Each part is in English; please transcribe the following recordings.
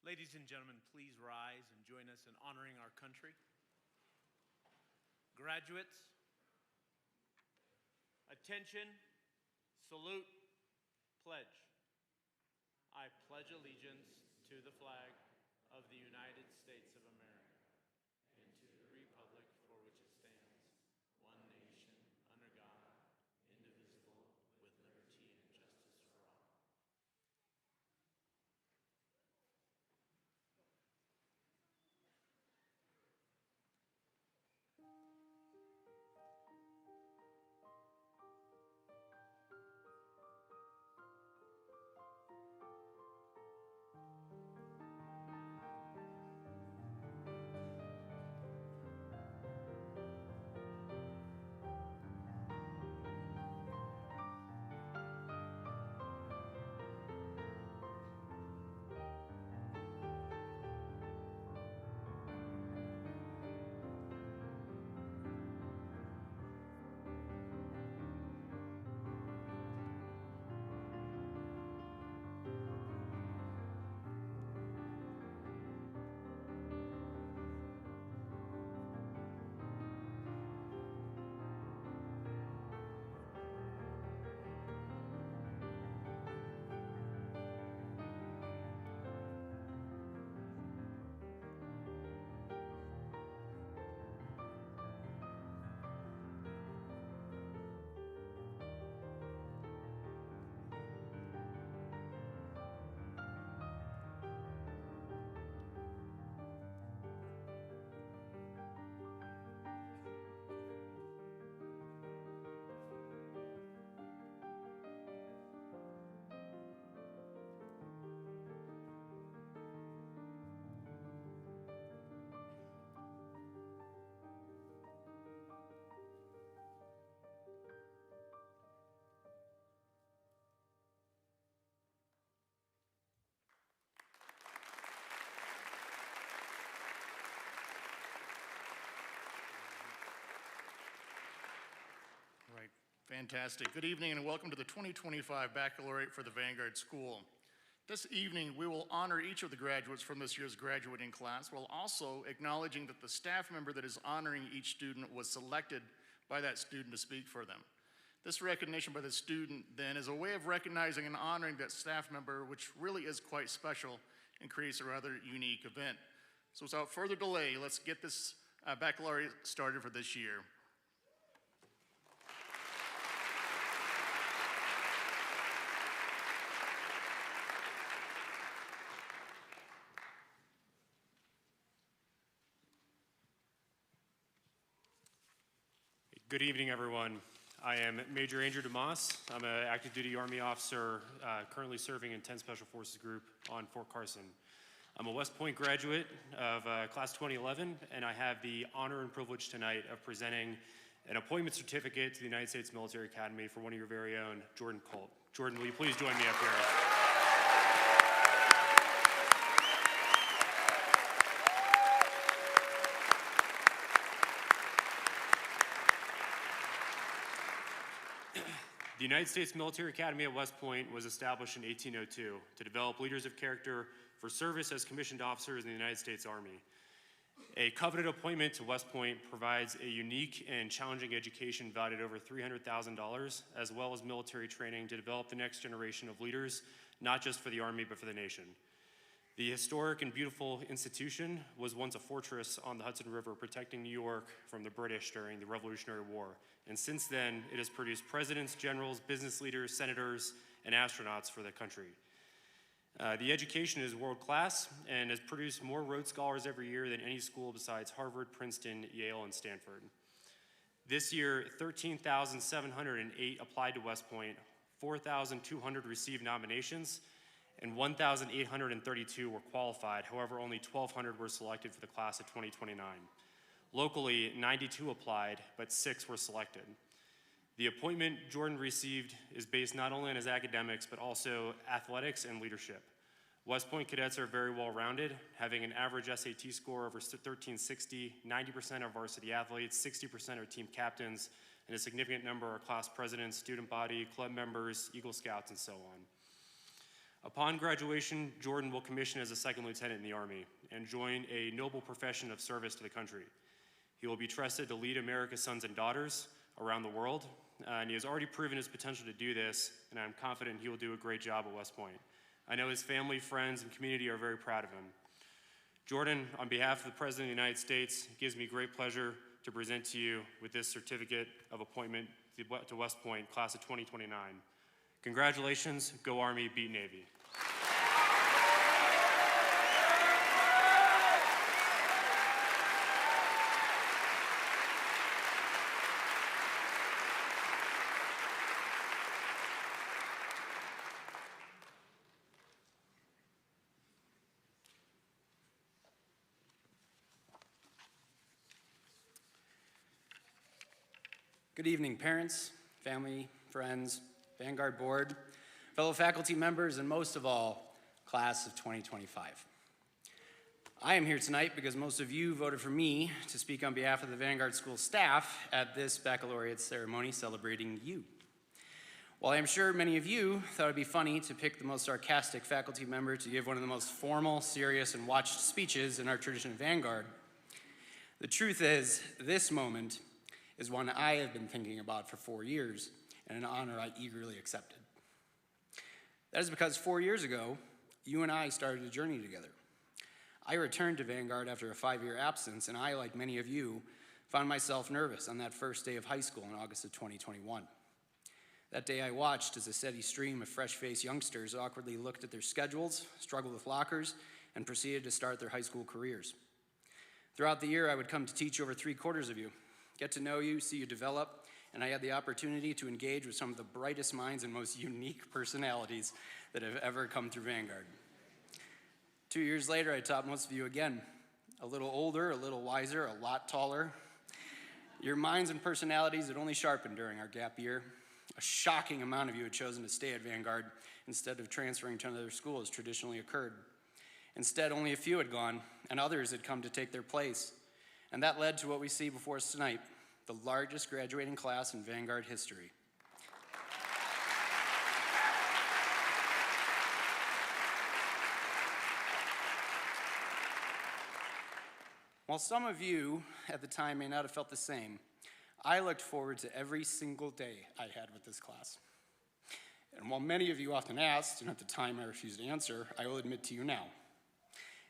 Ladies and gentlemen, please rise and join us in honoring our country. Graduates, attention, salute, pledge. I pledge allegiance to the flag of the United States of America and to the republic for which it stands, one nation, under God, indivisible, with liberty and justice for all. Right, fantastic. Good evening and welcome to the 2025 Baccalaureate for the Vanguard School. This evening, we will honor each of the graduates from this year's graduating class while also acknowledging that the staff member that is honoring each student was selected by that student to speak for them. This recognition by the student then is a way of recognizing and honoring that staff member, which really is quite special and creates a rather unique event. So without further delay, let's get this baccalaureate started for this year. Good evening, everyone. I am Major Andrew DeMoss. I'm an active duty Army officer currently serving in 10 Special Forces Group on Fort Carson. I'm a West Point graduate of class 2011, and I have the honor and privilege tonight of presenting an appointment certificate to the United States Military Academy for one of your very own, Jordan Colt. Jordan, will you please join me up here? The United States Military Academy at West Point was established in 1802 to develop leaders of character for service as commissioned officers in the United States Army. A coveted appointment to West Point provides a unique and challenging education valued at over $300,000, as well as military training to develop the next generation of leaders, not just for the Army, but for the nation. The historic and beautiful institution was once a fortress on the Hudson River, protecting New York from the British during the Revolutionary War. And since then, it has produced presidents, generals, business leaders, senators, and astronauts for the country. The education is world-class and has produced more Rhodes Scholars every year than any school besides Harvard, Princeton, Yale, and Stanford. This year, 13,708 applied to West Point, 4,200 received nominations, and 1,832 were qualified. However, only 1,200 were selected for the class of 2029. Locally, 92 applied, but 6 were selected. The appointment Jordan received is based not only on his academics, but also athletics and leadership. West Point cadets are very well-rounded, having an average SAT score over 1360, 90% are varsity athletes, 60% are team captains, and a significant number are class presidents, student body, club members, Eagle Scouts, and so on. Upon graduation, Jordan will commission as a second lieutenant in the Army and join a noble profession of service to the country. He will be trusted to lead America's sons and daughters around the world, and he has already proven his potential to do this, and I'm confident he will do a great job at West Point. I know his family, friends, and community are very proud of him. Jordan, on behalf of the President of the United States, it gives me great pleasure to present to you with this certificate of appointment to West Point, class of 2029. Congratulations, go Army, beat Navy. Good evening, parents, family, friends, Vanguard Board, fellow faculty members, and most of all, class of 2025. I am here tonight because most of you voted for me to speak on behalf of the Vanguard School staff at this baccalaureate ceremony celebrating you. While I am sure many of you thought it'd be funny to pick the most sarcastic faculty member to give one of the most formal, serious, and watched speeches in our tradition of Vanguard, the truth is, this moment is one I have been thinking about for 4 years, and an honor I eagerly accepted. That is because 4 years ago, you and I started a journey together. I returned to Vanguard after a 5-year absence, and I, like many of you, found myself nervous on that first day of high school in August of 2021. That day I watched as a steady stream of fresh-faced youngsters awkwardly looked at their schedules, struggled with lockers, and proceeded to start their high school careers. Throughout the year, I would come to teach over 3/4 of you, get to know you, see you develop, and I had the opportunity to engage with some of the brightest minds and most unique personalities that have ever come through Vanguard. 2 years later, I taught most of you again. A little older, a little wiser, a lot taller. Your minds and personalities had only sharpened during our gap year. A shocking amount of you had chosen to stay at Vanguard instead of transferring to another school as traditionally occurred. Instead, only a few had gone, and others had come to take their place. And that led to what we see before us tonight, the largest graduating class in Vanguard history. While some of you at the time may not have felt the same, I looked forward to every single day I had with this class. And while many of you often asked, and at the time I refused to answer, I will admit to you now,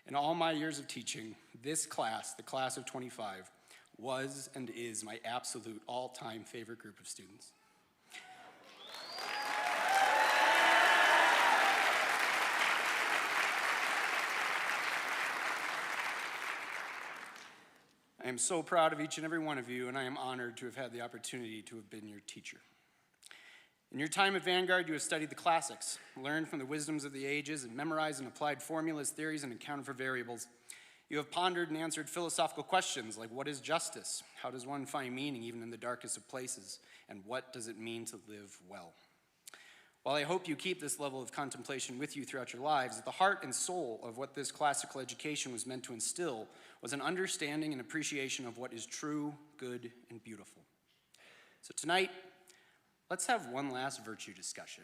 in all my years of teaching, this class, the class of 25, was and is my absolute all-time favorite group of students. I am so proud of each and every one of you, and I am honored to have had the opportunity to have been your teacher. In your time at Vanguard, you have studied the classics, learned from the wisdoms of the ages, and memorized and applied formulas, theories, and accounted for variables. You have pondered and answered philosophical questions like, what is justice? How does one find meaning even in the darkest of places? And what does it mean to live well? While I hope you keep this level of contemplation with you throughout your lives, at the heart and soul of what this classical education was meant to instill was an understanding and appreciation of what is true, good, and beautiful. So tonight, let's have one last virtue discussion.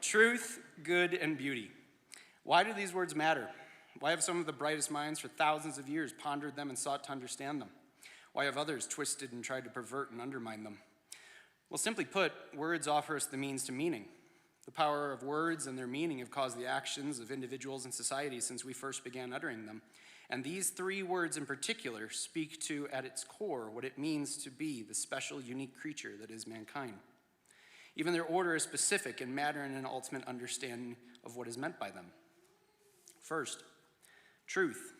Truth, good, and beauty. Why do these words matter? Why have some of the brightest minds for thousands of years pondered them and sought to understand them? Why have others twisted and tried to pervert and undermine them? Well, simply put, words offer us the means to meaning. The power of words and their meaning have caused the actions of individuals and society since we first began uttering them. And these 3 words in particular speak to, at its core, what it means to be the special, unique creature that is mankind. Even their order is specific and matter in an ultimate understanding of what is meant by them. First, truth.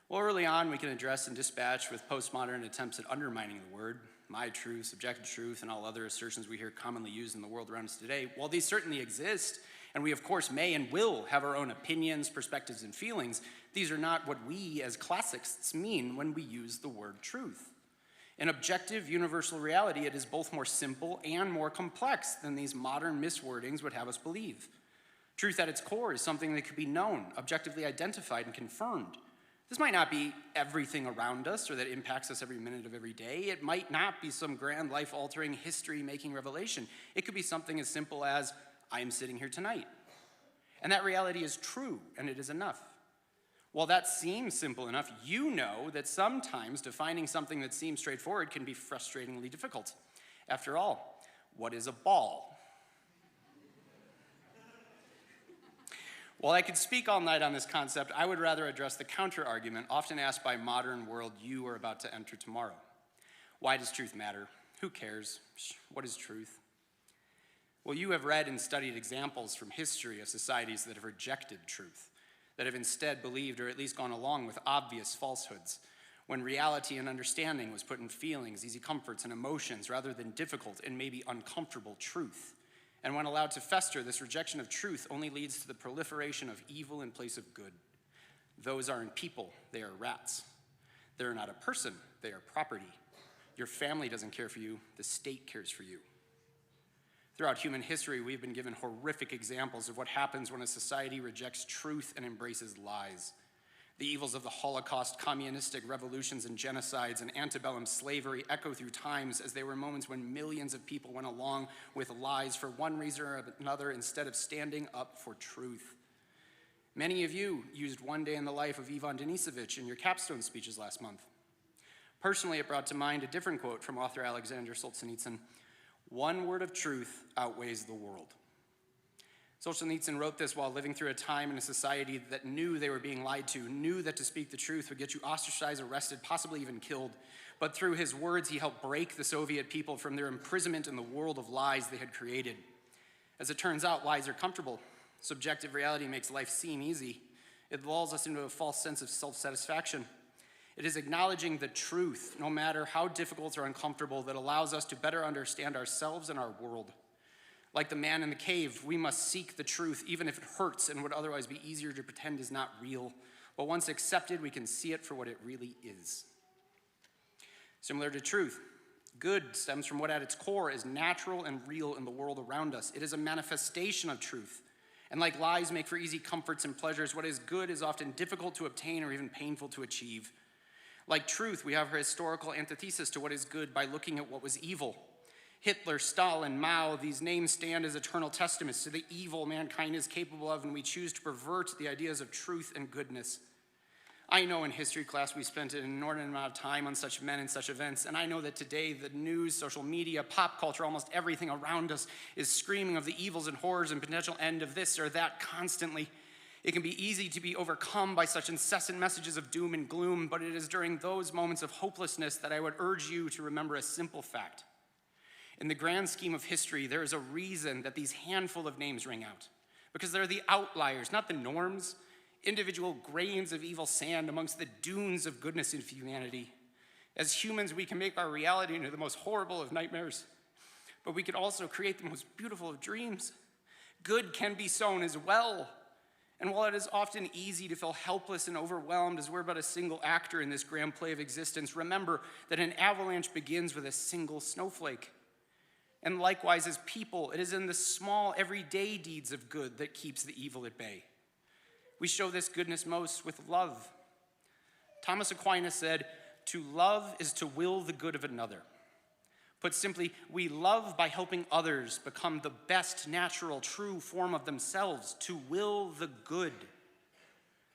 Well, early on, we can address and dispatch with postmodern attempts at undermining the word, my truth, subjective truth, and all other assertions we hear commonly used in the world around us today. While these certainly exist, and we of course may and will have our own opinions, perspectives, and feelings, these are not what we as classicists mean when we use the word truth. In objective, universal reality, it is both more simple and more complex than these modern miswordings would have us believe. Truth at its core is something that could be known, objectively identified, and confirmed. This might not be everything around us or that impacts us every minute of every day. It might not be some grand life-altering, history-making revelation. It could be something as simple as, I am sitting here tonight. And that reality is true, and it is enough. While that seems simple enough, you know that sometimes defining something that seems straightforward can be frustratingly difficult. After all, what is a ball? While I could speak all night on this concept, I would rather address the counter-argument often asked by modern world you are about to enter tomorrow. Why does truth matter? Who cares? What is truth? Well, you have read and studied examples from history of societies that have rejected truth, that have instead believed or at least gone along with obvious falsehoods, when reality and understanding was put in feelings, easy comforts, and emotions rather than difficult and maybe uncomfortable truth. And when allowed to fester, this rejection of truth only leads to the proliferation of evil in place of good. Those aren't people, they are rats. They're not a person, they are property. Your family doesn't care for you, the state cares for you. Throughout human history, we've been given horrific examples of what happens when a society rejects truth and embraces lies. The evils of the Holocaust, communistic revolutions and genocides, and antebellum slavery echo through times as they were moments when millions of people went along with lies for one reason or another instead of standing up for truth. Many of you used One Day in the Life of Ivan Denisovich in your capstone speeches last month. Personally, it brought to mind a different quote from author Alexander Solzhenitsyn: "One word of truth outweighs the world." Solzhenitsyn wrote this while living through a time in a society that knew they were being lied to, knew that to speak the truth would get you ostracized, arrested, possibly even killed. But through his words, he helped break the Soviet people from their imprisonment in the world of lies they had created. As it turns out, lies are comfortable. Subjective reality makes life seem easy. It lulls us into a false sense of self-satisfaction. It is acknowledging the truth, no matter how difficult or uncomfortable, that allows us to better understand ourselves and our world. Like the man in the cave, we must seek the truth, even if it hurts and would otherwise be easier to pretend is not real. But once accepted, we can see it for what it really is. Similar to truth, good stems from what at its core is natural and real in the world around us. It is a manifestation of truth. And like lies make for easy comforts and pleasures, what is good is often difficult to obtain or even painful to achieve. Like truth, we have a historical antithesis to what is good by looking at what was evil. Hitler, Stalin, Mao, these names stand as eternal testaments to the evil mankind is capable of, and we choose to pervert the ideas of truth and goodness. I know in history class we spent an inordinate amount of time on such men and such events, and I know that today the news, social media, pop culture, almost everything around us is screaming of the evils and horrors and potential end of this or that constantly. It can be easy to be overcome by such incessant messages of doom and gloom, but it is during those moments of hopelessness that I would urge you to remember a simple fact. In the grand scheme of history, there is a reason that these handful of names ring out, because they're the outliers, not the norms, individual grains of evil sand amongst the dunes of goodness in humanity. As humans, we can make our reality into the most horrible of nightmares, but we can also create the most beautiful of dreams. Good can be sown as well. And while it is often easy to feel helpless and overwhelmed as we're but a single actor in this grand play of existence, remember that an avalanche begins with a single snowflake. And likewise, as people, it is in the small, everyday deeds of good that keeps the evil at bay. We show this goodness most with love. Thomas Aquinas said, "To love is to will the good of another." Put simply, we love by helping others become the best, natural, true form of themselves, to will the good.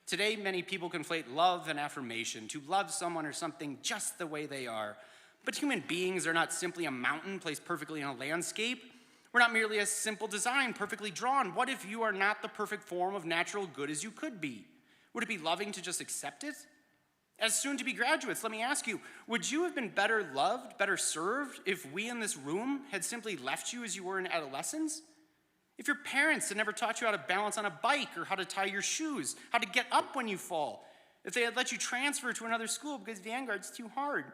Today, many people conflate love and affirmation, to love someone or something just the way they are. But human beings are not simply a mountain placed perfectly in a landscape. We're not merely a simple design perfectly drawn. What if you are not the perfect form of natural good as you could be? Would it be loving to just accept it? As soon-to-be graduates, let me ask you, would you have been better loved, better served, if we in this room had simply left you as you were in adolescence? If your parents had never taught you how to balance on a bike or how to tie your shoes, how to get up when you fall, if they had let you transfer to another school because Vanguard's too hard?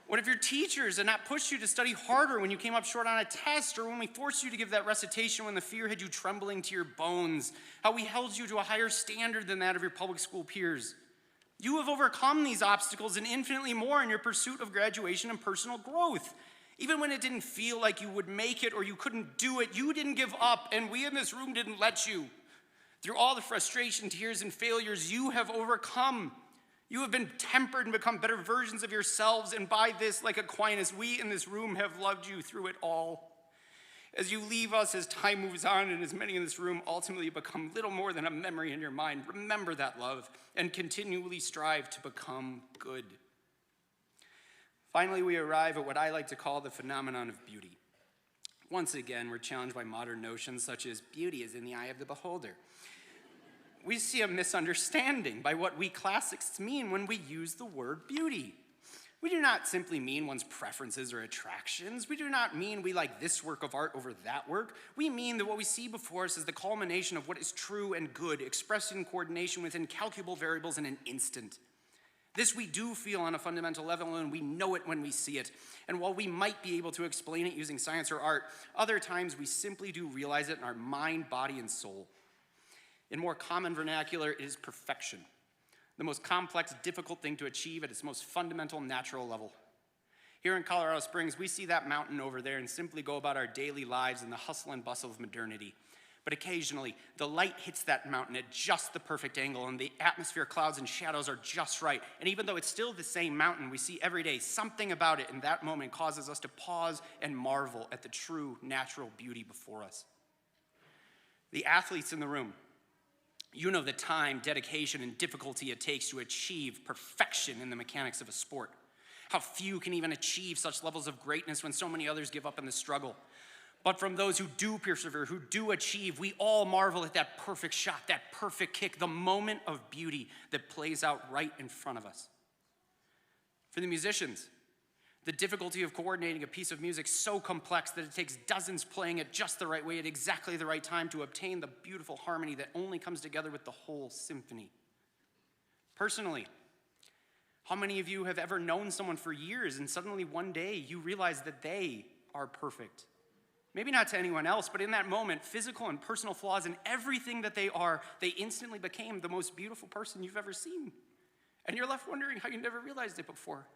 What if your teachers had not pushed you to study harder when you came up short on a test, or when we forced you to give that recitation when the fear had you trembling to your bones? How we held you to a higher standard than that of your public school peers? You have overcome these obstacles and infinitely more in your pursuit of graduation and personal growth. Even when it didn't feel like you would make it or you couldn't do it, you didn't give up, and we in this room didn't let you. Through all the frustration, tears, and failures, you have overcome. You have been tempered and become better versions of yourselves, and by this, like Aquinas, we in this room have loved you through it all. As you leave us, as time moves on, and as many in this room ultimately become little more than a memory in your mind, remember that love and continually strive to become good. Finally, we arrive at what I like to call the phenomenon of beauty. Once again, we're challenged by modern notions such as beauty is in the eye of the beholder. We see a misunderstanding by what we classics mean when we use the word beauty. We do not simply mean one's preferences or attractions. We do not mean we like this work of art over that work. We mean that what we see before us is the culmination of what is true and good, expressed in coordination with incalculable variables in an instant. This we do feel on a fundamental level, and we know it when we see it. And while we might be able to explain it using science or art, other times we simply do realize it in our mind, body, and soul. In more common vernacular, it is perfection, the most complex, difficult thing to achieve at its most fundamental natural level. Here in Colorado Springs, we see that mountain over there and simply go about our daily lives in the hustle and bustle of modernity. But occasionally, the light hits that mountain at just the perfect angle, and the atmosphere, clouds, and shadows are just right. And even though it's still the same mountain we see every day, something about it in that moment causes us to pause and marvel at the true natural beauty before us. The athletes in the room, you know the time, dedication, and difficulty it takes to achieve perfection in the mechanics of a sport. How few can even achieve such levels of greatness when so many others give up in the struggle. But from those who do persevere, who do achieve, we all marvel at that perfect shot, that perfect kick, the moment of beauty that plays out right in front of us. For the musicians, the difficulty of coordinating a piece of music so complex that it takes dozens playing it just the right way at exactly the right time to obtain the beautiful harmony that only comes together with the whole symphony. Personally, how many of you have ever known someone for years and suddenly one day you realize that they are perfect? Maybe not to anyone else, but in that moment, physical and personal flaws in everything that they are, they instantly became the most beautiful person you've ever seen. And you're left wondering how you never realized it before.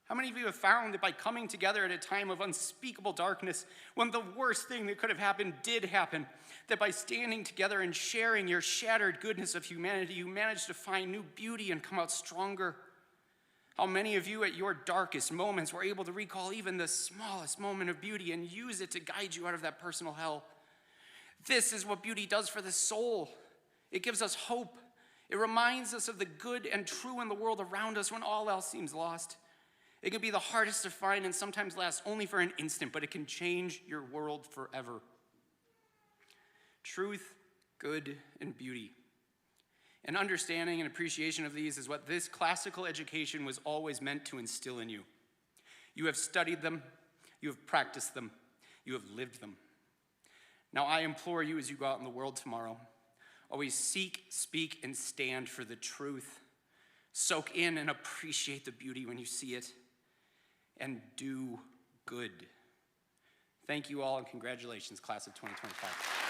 How many of you have found that by coming together at a time of unspeakable darkness, when the worst thing that could have happened did happen, that by standing together and sharing your shattered goodness of humanity, you managed to find new beauty and come out stronger? How many of you at your darkest moments were able to recall even the smallest moment of beauty and use it to guide you out of that personal hell? This is what beauty does for the soul. It gives us hope. It reminds us of the good and true in the world around us when all else seems lost. It can be the hardest to find and sometimes last only for an instant, but it can change your world forever. Truth, good, and beauty. An understanding and appreciation of these is what this classical education was always meant to instill in you. You have studied them, you have practiced them, you have lived them. Now I implore you as you go out in the world tomorrow, always seek, speak, and stand for the truth. Soak in and appreciate the beauty when you see it, and do good. Thank you all, and congratulations, class of 2025.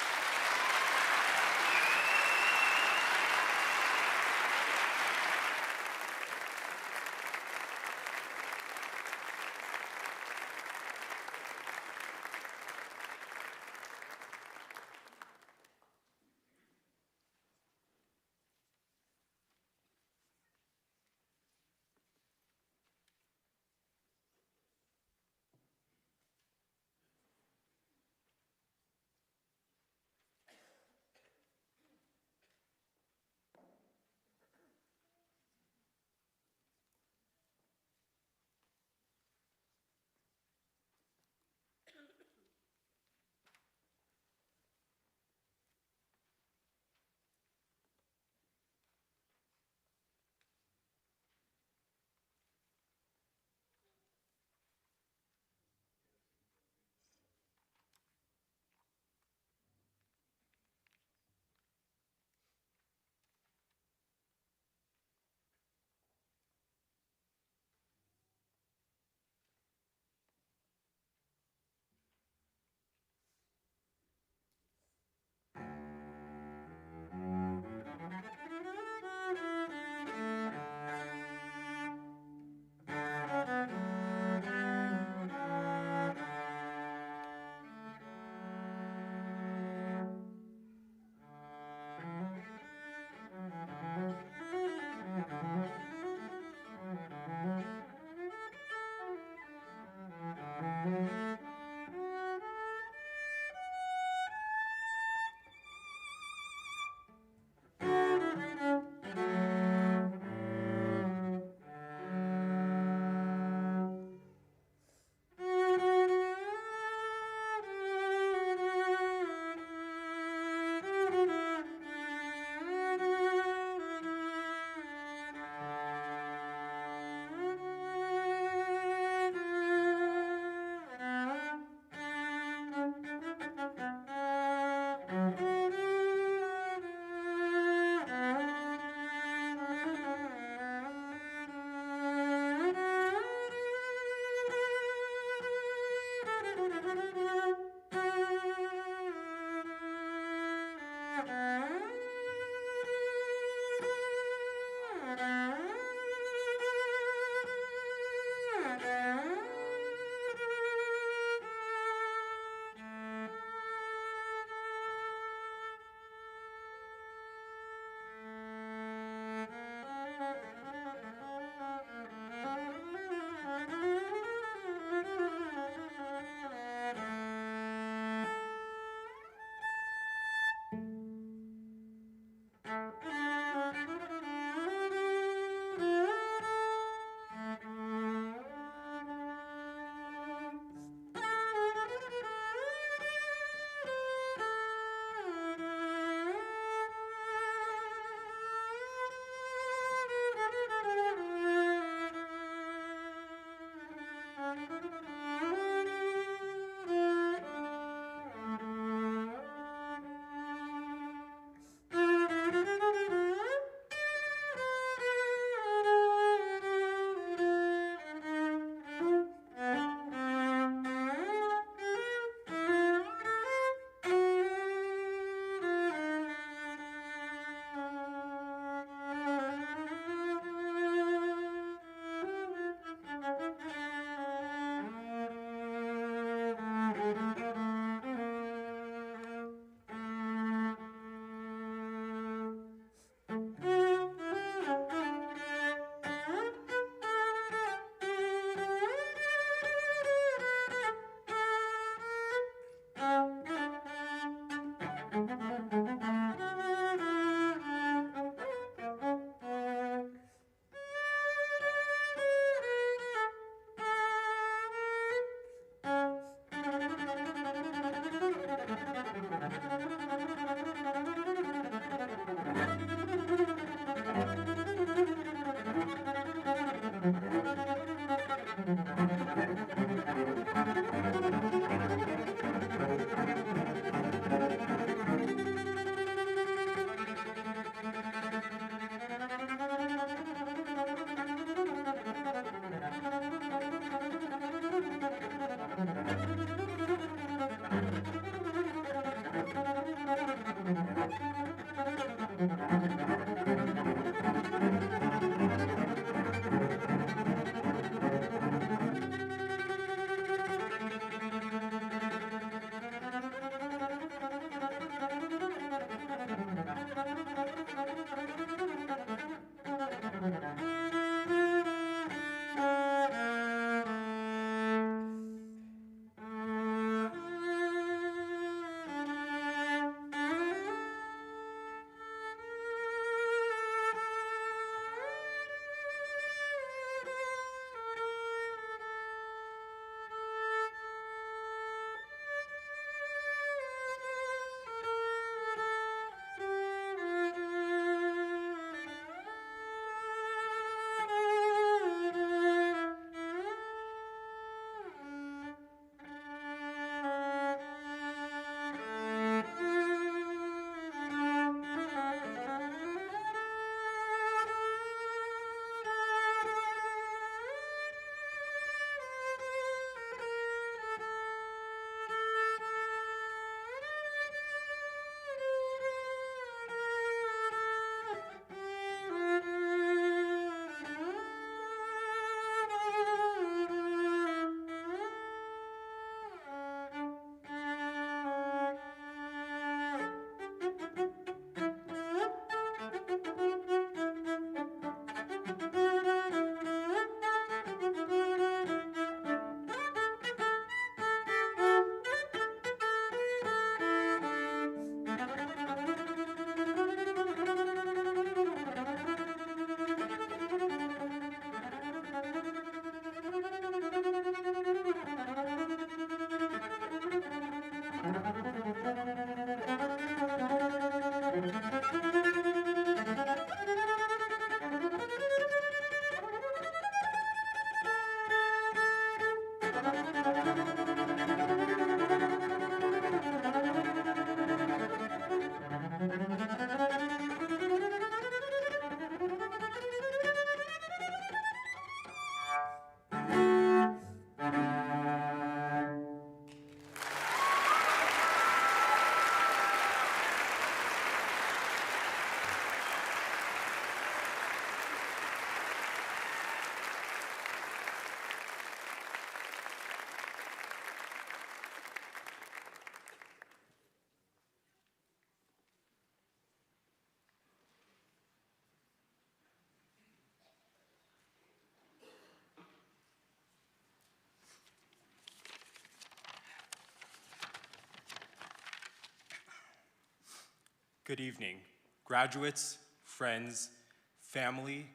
Good evening, graduates, friends, family,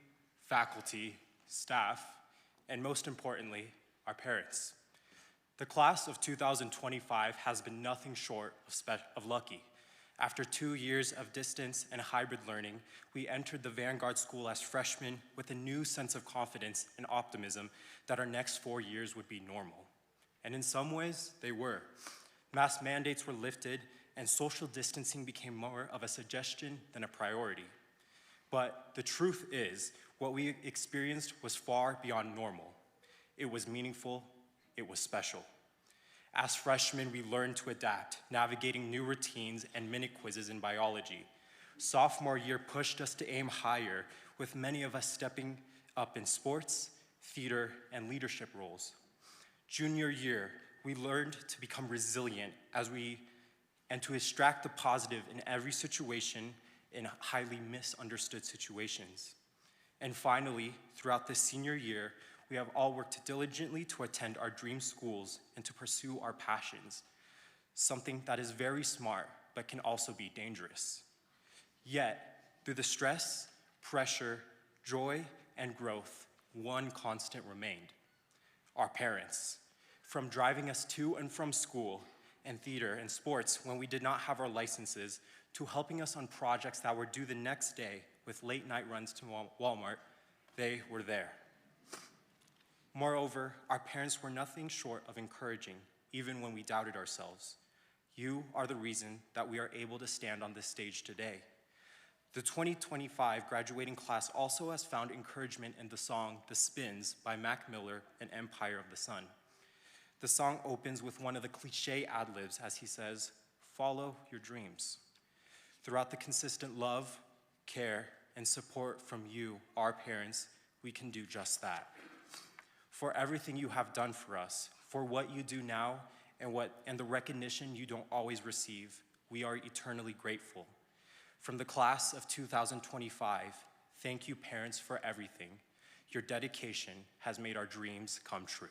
faculty, staff, and most importantly, our parents. The class of 2025 has been nothing short of lucky. After 2 years of distance and hybrid learning, we entered the Vanguard School as freshmen with a new sense of confidence and optimism that our next 4 years would be normal. And in some ways, they were. Mask mandates were lifted, and social distancing became more of a suggestion than a priority. But the truth is, what we experienced was far beyond normal. It was meaningful, it was special. As freshmen, we learned to adapt, navigating new routines and minute quizzes in biology. Sophomore year pushed us to aim higher, with many of us stepping up in sports, theater, and leadership roles. Junior year, we learned to become resilient and to extract the positive in every situation in highly misunderstood situations. And finally, throughout this senior year, we have all worked diligently to attend our dream schools and to pursue our passions, something that is very smart, but can also be dangerous. Yet, through the stress, pressure, joy, and growth, one constant remained: our parents. From driving us to and from school and theater and sports when we did not have our licenses, to helping us on projects that were due the next day with late night runs to Walmart, they were there. Moreover, our parents were nothing short of encouraging, even when we doubted ourselves. You are the reason that we are able to stand on this stage today. The 2025 graduating class also has found encouragement in the song The Spins by Mac Miller and Empire of the Sun. The song opens with one of the cliche ad-libs as he says, "Follow your dreams." Throughout the consistent love, care, and support from you, our parents, we can do just that. For everything you have done for us, for what you do now, and the recognition you don't always receive, we are eternally grateful. From the class of 2025, thank you, parents, for everything. Your dedication has made our dreams come true.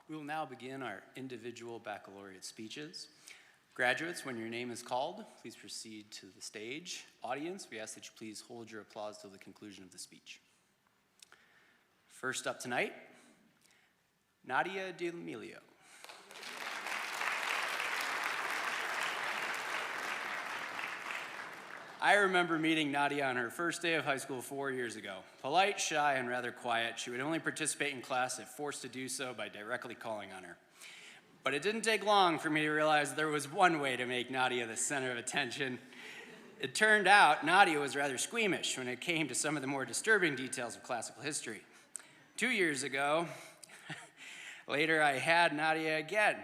We will now begin our individual baccalaureate speeches. Graduates, when your name is called, please proceed to the stage. Audience, we ask that you please hold your applause till the conclusion of the speech. First up tonight, Nadia D'Amelio. I remember meeting Nadia on her first day of high school 4 years ago. Polite, shy, and rather quiet, she would only participate in class if forced to do so by directly calling on her. But it didn't take long for me to realize there was one way to make Nadia the center of attention. It turned out Nadia was rather squeamish when it came to some of the more disturbing details of classical history. 2 years ago, later I had Nadia again,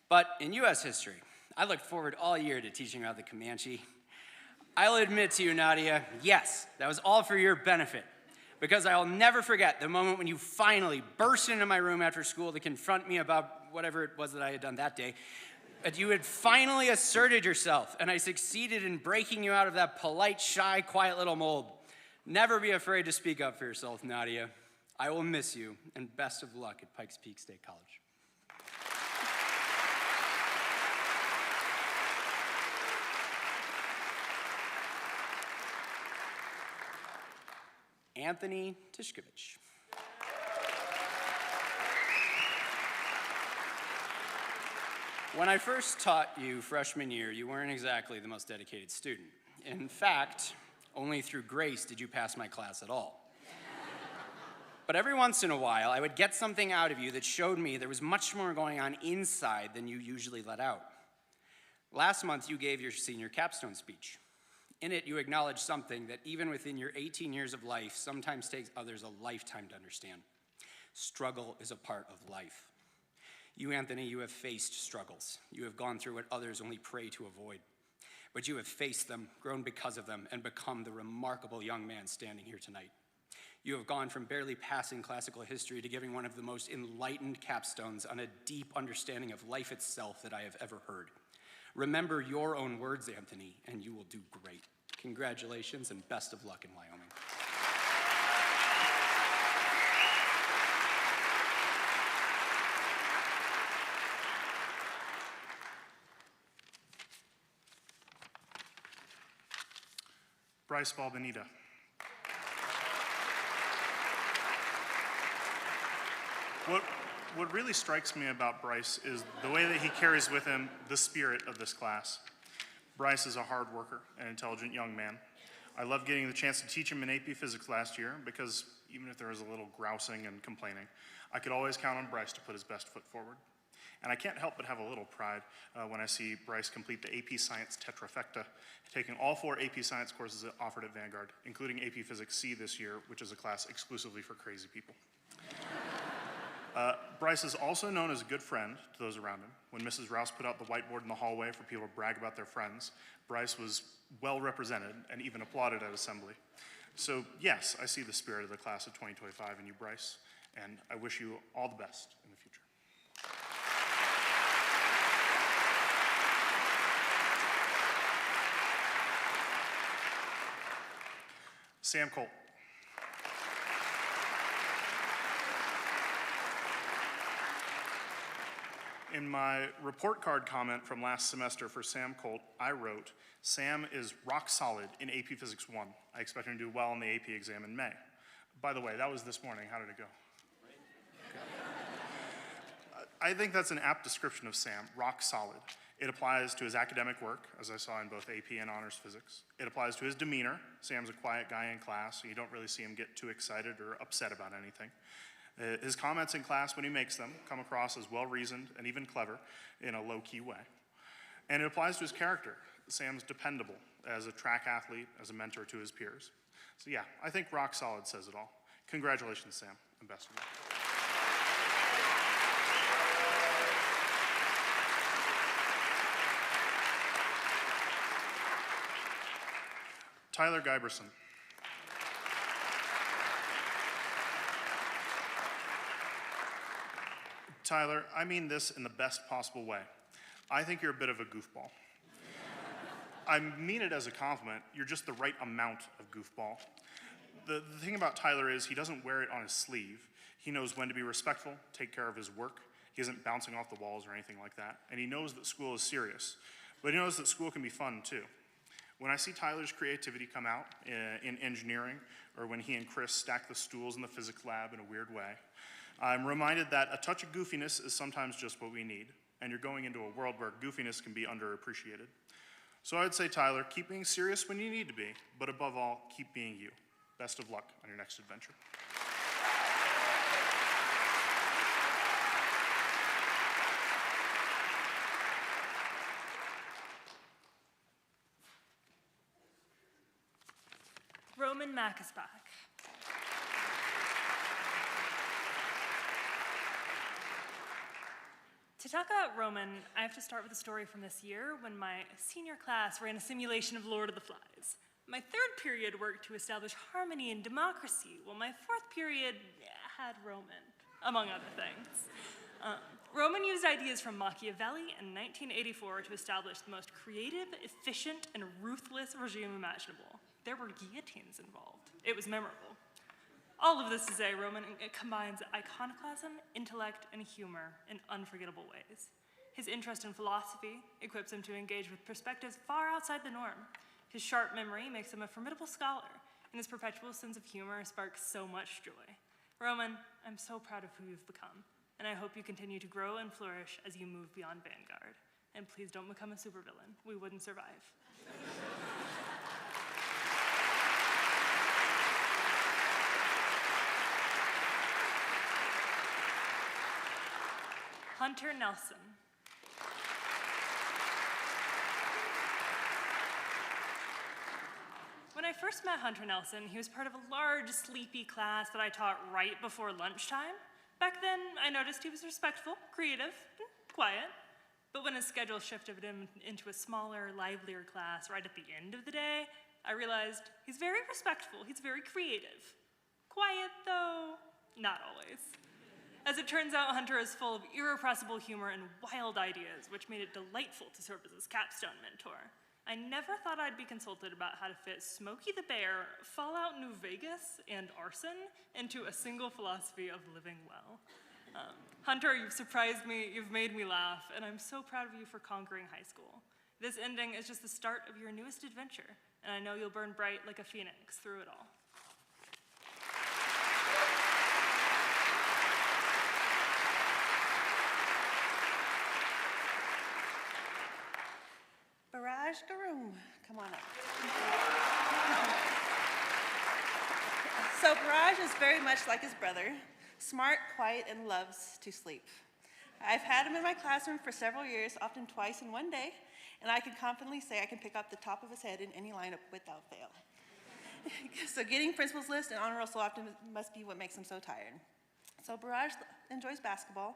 but in U.S. history. I looked forward all year to teaching about the Comanche. I'll admit to you, Nadia, yes, that was all for your benefit, because I'll never forget the moment when you finally burst into my room after school to confront me about whatever it was that I had done that day. But you had finally asserted yourself, and I succeeded in breaking you out of that polite, shy, quiet little mold. Never be afraid to speak up for yourself, Nadia. I will miss you, and best of luck at Pikes Peak State College. Anthony Tishkovich. When I first taught you freshman year, you weren't exactly the most dedicated student. In fact, only through grace did you pass my class at all. But every once in a while, I would get something out of you that showed me there was much more going on inside than you usually let out. Last month, you gave your senior capstone speech. In it, you acknowledged something that even within your 18 years of life sometimes takes others a lifetime to understand. Struggle is a part of life. You, Anthony, you have faced struggles. You have gone through what others only pray to avoid. But you have faced them, grown because of them, and become the remarkable young man standing here tonight. You have gone from barely passing classical history to giving one of the most enlightened capstones on a deep understanding of life itself that I have ever heard. Remember your own words, Anthony, and you will do great. Congratulations and best of luck in Wyoming. Bryce Balbenita. What really strikes me about Bryce is the way that he carries with him the spirit of this class. Bryce is a hard worker and intelligent young man. I loved getting the chance to teach him in AP Physics last year because even if there was a little grousing and complaining, I could always count on Bryce to put his best foot forward. And I can't help but have a little pride when I see Bryce complete the AP Science Tetrafecta, taking all 4 AP Science courses offered at Vanguard, including AP Physics C this year, which is a class exclusively for crazy people. Bryce is also known as a good friend to those around him. When Mrs. Rouse put out the whiteboard in the hallway for people to brag about their friends, Bryce was well represented and even applauded at assembly. So yes, I see the spirit of the class of 2025 in you, Bryce, and I wish you all the best in the future. Sam Colt. In my report card comment from last semester for Sam Colt, I wrote, Sam is rock solid in AP Physics 1. I expect him to do well in the AP exam in May. By the way, that was this morning. How did it go? Okay. I think that's an apt description of Sam, rock solid. It applies to his academic work, as I saw in both AP and honors physics. It applies to his demeanor. Sam's a quiet guy in class, so you don't really see him get too excited or upset about anything. His comments in class, when he makes them, come across as well-reasoned and even clever in a low-key way. And it applies to his character. Sam's dependable as a track athlete, as a mentor to his peers. So yeah, I think rock solid says it all. Congratulations, Sam, and best of luck. Tyler Giberson. Tyler, I mean this in the best possible way. I think you're a bit of a goofball. I mean it as a compliment. You're just the right amount of goofball. The thing about Tyler is he doesn't wear it on his sleeve. He knows when to be respectful, take care of his work, He isn't bouncing off the walls or anything like that. And he knows that school is serious, but he knows that school can be fun too. When I see Tyler's creativity come out in engineering, or when he and Chris stack the stools in the physics lab in a weird way, I'm reminded that a touch of goofiness is sometimes just what we need, and you're going into a world where goofiness can be underappreciated. So I would say, Tyler, keep being serious when you need to be, but above all, keep being you. Best of luck on your next adventure. Roman Mack is back. To talk about Roman, I have to start with a story from this year when my senior class ran a simulation of Lord of the Flies. My third period worked to establish harmony and democracy, while my fourth period had Roman, among other things. Roman used ideas from Machiavelli in 1984 to establish the most creative, efficient, and ruthless regime imaginable. There were guillotines involved. It was memorable. All of this to say, Roman combines iconoclasm, intellect, and humor in unforgettable ways. His interest in philosophy equips him to engage with perspectives far outside the norm. His sharp memory makes him a formidable scholar, and his perpetual sense of humor sparks so much joy. Roman, I'm so proud of who you've become, and I hope you continue to grow and flourish as you move beyond Vanguard. And please don't become a supervillain. We wouldn't survive. Hunter Nelson. When I first met Hunter Nelson, he was part of a large, sleepy class that I taught right before lunchtime. Back then, I noticed he was respectful, creative, and quiet. But when his schedule shifted him into a smaller, livelier class right at the end of the day, I realized he's very respectful, he's very creative. Quiet, though, not always. As it turns out, Hunter is full of irrepressible humor and wild ideas, which made it delightful to serve as his capstone mentor. I never thought I'd be consulted about how to fit Smokey the Bear, Fallout New Vegas, and arson into a single philosophy of living well. Hunter, you've surprised me, you've made me laugh, and I'm so proud of you for conquering high school. This ending is just the start of your newest adventure, and I know you'll burn bright like a phoenix through it all. Barrage Garoom, come on up. So Barrage is very much like his brother, smart, quiet, and loves to sleep. I've had him in my classroom for several years, often twice in one day, and I can confidently say I can pick up the top of his head in any lineup without fail. So getting principal's list and honor roll so often must be what makes him so tired. So Barrage enjoys basketball,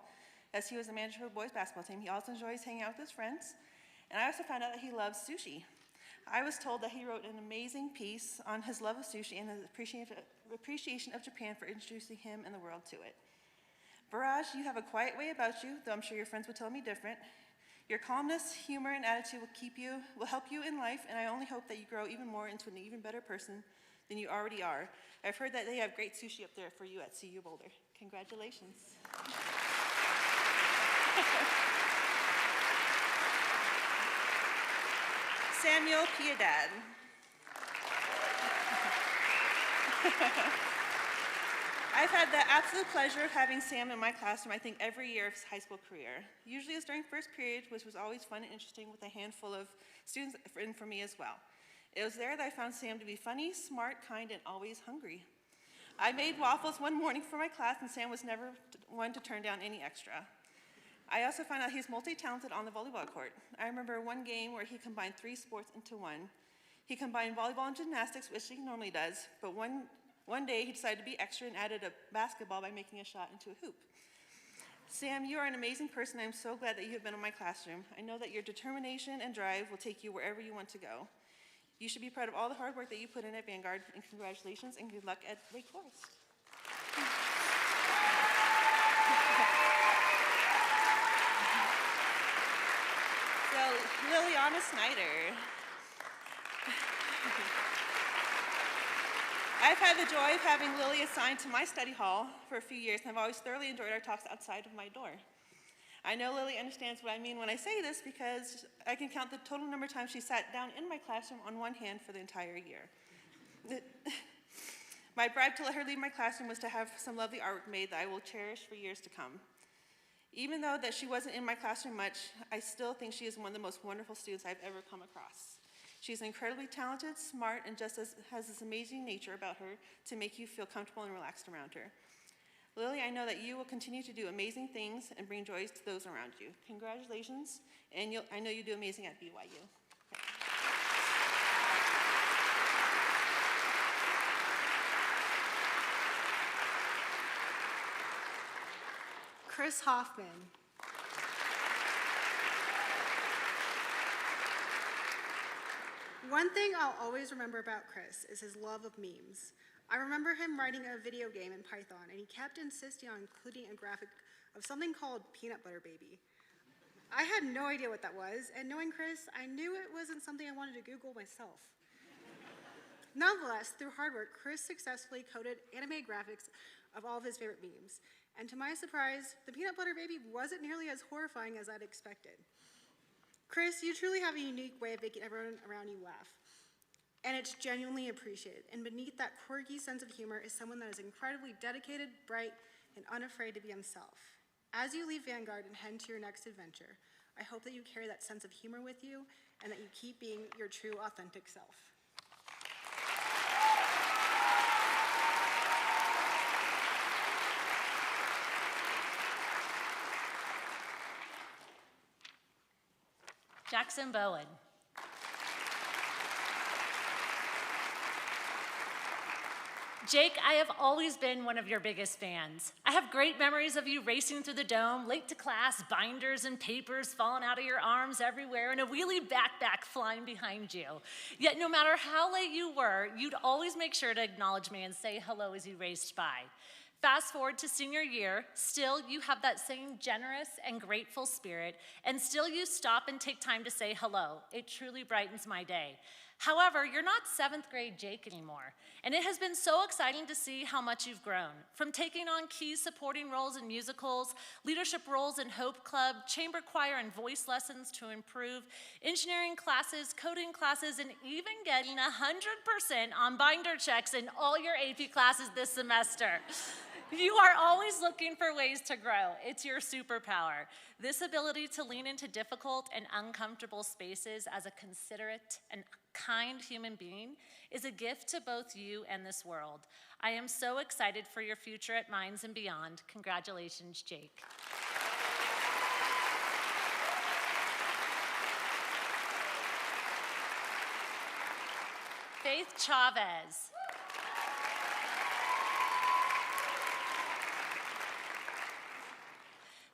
as he was the manager of the boys basketball team. He also enjoys hanging out with his friends. And I also found out that he loves sushi. I was told that he wrote an amazing piece on his love of sushi and his appreciation of Japan for introducing him and the world to it. Barrage, you have a quiet way about you, though I'm sure your friends would tell me different. Your calmness, humor, and attitude will help you in life, and I only hope that you grow even more into an even better person than you already are. I've heard that they have great sushi up there for you at CU Boulder. Congratulations. Samuel Piedad. I've had the absolute pleasure of having Sam in my classroom, I think, every year of his high school career. Usually it's during first period, which was always fun and interesting with a handful of students, and for me as well. It was there that I found Sam to be funny, smart, kind, and always hungry. I made waffles one morning for my class, and Sam was never one to turn down any extra. I also found out he's multi-talented on the volleyball court. I remember one game where he combined 3 sports into one. He combined volleyball and gymnastics, which he normally does, but one day he decided to be extra and added a basketball by making a shot into a hoop. Sam, you are an amazing person. I'm so glad that you have been in my classroom. I know that your determination and drive will take you wherever you want to go. You should be proud of all the hard work that you put in at Vanguard, and congratulations and good luck at Lake Forest. So, Liliana Snyder. I've had the joy of having Lily assigned to my study hall for a few years, and I've always thoroughly enjoyed our talks outside of my door. I know Lily understands what I mean when I say this because I can count the total number of times she sat down in my classroom on one hand for the entire year. My bribe to let her leave my classroom was to have some lovely artwork made that I will cherish for years to come. Even though that she wasn't in my classroom much, I still think she is one of the most wonderful students I've ever come across. She's incredibly talented, smart, and just has this amazing nature about her to make you feel comfortable and relaxed around her. Lily, I know that you will continue to do amazing things and bring joy to those around you. Congratulations, and I know you do amazing at BYU. Chris Hoffman. One thing I'll always remember about Chris is his love of memes. I remember him writing a video game in Python, and he kept insisting on including a graphic of something called Peanut Butter Baby. I had no idea what that was, and knowing Chris, I knew it wasn't something I wanted to Google myself. Nonetheless, through hard work, Chris successfully coded animated graphics of all of his favorite memes. And to my surprise, the Peanut Butter Baby wasn't nearly as horrifying as I'd expected. Chris, you truly have a unique way of making everyone around you laugh. And it's genuinely appreciated. And beneath that quirky sense of humor is someone that is incredibly dedicated, bright, and unafraid to be himself. As you leave Vanguard and head to your next adventure, I hope that you carry that sense of humor with you and that you keep being your true, authentic self. Jackson Bowen. Jake, I have always been one of your biggest fans. I have great memories of you racing through the dome, late to class, binders and papers falling out of your arms everywhere, and a wheelie backpack flying behind you. Yet no matter how late you were, you'd always make sure to acknowledge me and say hello as you raced by. Fast forward to senior year, still you have that same generous and grateful spirit, and still you stop and take time to say hello. It truly brightens my day. However, you're not 7th grade Jake anymore, and it has been so exciting to see how much you've grown. From taking on key supporting roles in musicals, leadership roles in Hope Club, chamber choir and voice lessons to improve, engineering classes, coding classes, and even getting 100% on binder checks in all your AP classes this semester. You are always looking for ways to grow. It's your superpower. This ability to lean into difficult and uncomfortable spaces as a considerate and kind human being is a gift to both you and this world. I am so excited for your future at Minds and Beyond. Congratulations, Jake. Faith Chavez.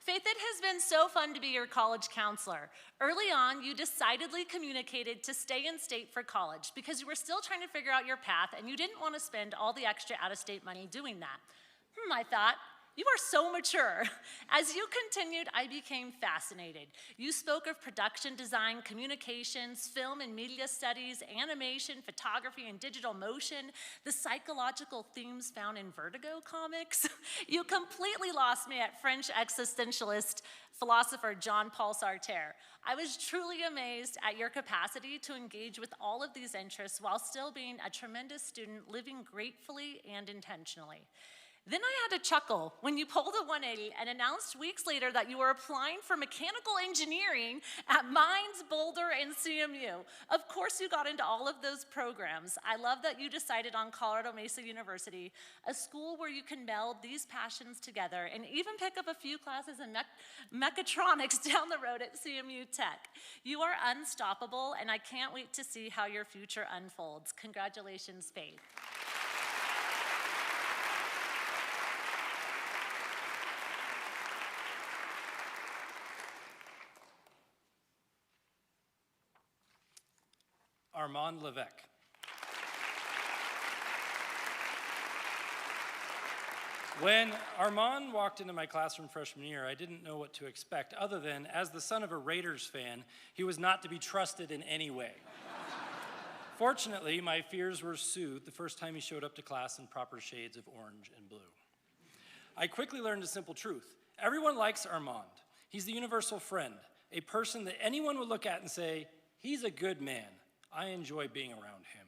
Faith, it has been so fun to be your college counselor. Early on, you decidedly communicated to stay in state for college because you were still trying to figure out your path and you didn't want to spend all the extra out-of-state money doing that. I thought, you are so mature. As you continued, I became fascinated. You spoke of production design, communications, film and media studies, animation, photography, and digital motion, the psychological themes found in Vertigo comics. You completely lost me at French existentialist philosopher Jean-Paul Sartre. I was truly amazed at your capacity to engage with all of these interests while still being a tremendous student living gratefully and intentionally. Then I had to chuckle when you pulled a 180 and announced weeks later that you were applying for mechanical engineering at Mines, Boulder, and CMU. Of course you got into all of those programs. I love that you decided on Colorado Mesa University, a school where you can meld these passions together and even pick up a few classes in mechatronics down the road at CMU Tech. You are unstoppable, and I can't wait to see how your future unfolds. Congratulations, Faith. Armand Levesque. When Armand walked into my classroom freshman year, I didn't know what to expect, other than, as the son of a Raiders fan, he was not to be trusted in any way. Fortunately, my fears were soothed the first time he showed up to class in proper shades of orange and blue. I quickly learned a simple truth. Everyone likes Armand. He's the universal friend, a person that anyone would look at and say, he's a good man. I enjoy being around him.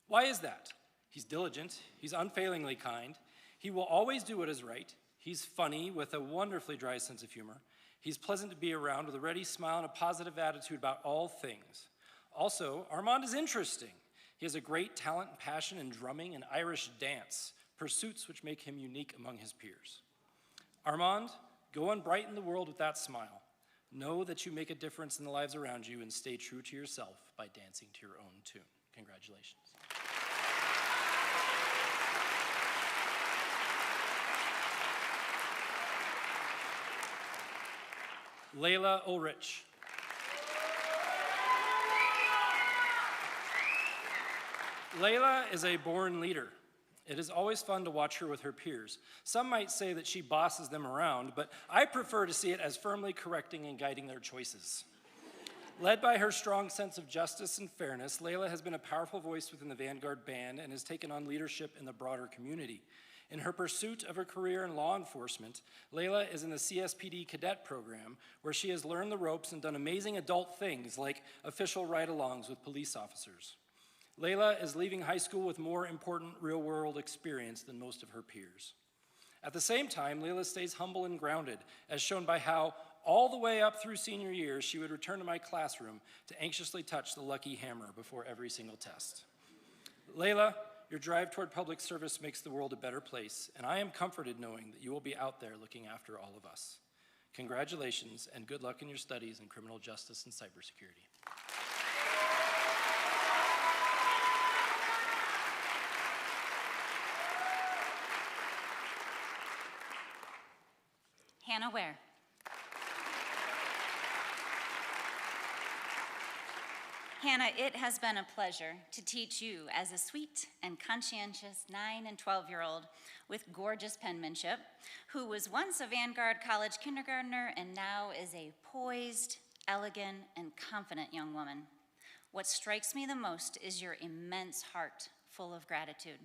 Why is that? He's diligent, he's unfailingly kind, he will always do what is right, he's funny with a wonderfully dry sense of humor, he's pleasant to be around with a ready smile and a positive attitude about all things. Also, Armand is interesting. He has a great talent and passion in drumming and Irish dance, pursuits which make him unique among his peers. Armand, go and brighten the world with that smile. Know that you make a difference in the lives around you and stay true to yourself by dancing to your own tune. Congratulations. Layla Ulrich. Layla is a born leader. It is always fun to watch her with her peers. Some might say that she bosses them around, but I prefer to see it as firmly correcting and guiding their choices. Led by her strong sense of justice and fairness, Layla has been a powerful voice within the Vanguard Band and has taken on leadership in the broader community. In her pursuit of a career in law enforcement, Layla is in the CSPD cadet program, where she has learned the ropes and done amazing adult things like official ride-alongs with police officers. Layla is leaving high school with more important real-world experience than most of her peers. At the same time, Layla stays humble and grounded, as shown by how, all the way up through senior year, she would return to my classroom to anxiously touch the lucky hammer before every single test. Layla, your drive toward public service makes the world a better place, and I am comforted knowing that you will be out there looking after all of us. Congratulations, and good luck in your studies in criminal justice and cybersecurity. Hannah Ware. Hannah, it has been a pleasure to teach you as a sweet and conscientious 9 and 12-year-old with gorgeous penmanship, who was once a Vanguard College kindergartner and now is a poised, elegant, and confident young woman. What strikes me the most is your immense heart full of gratitude.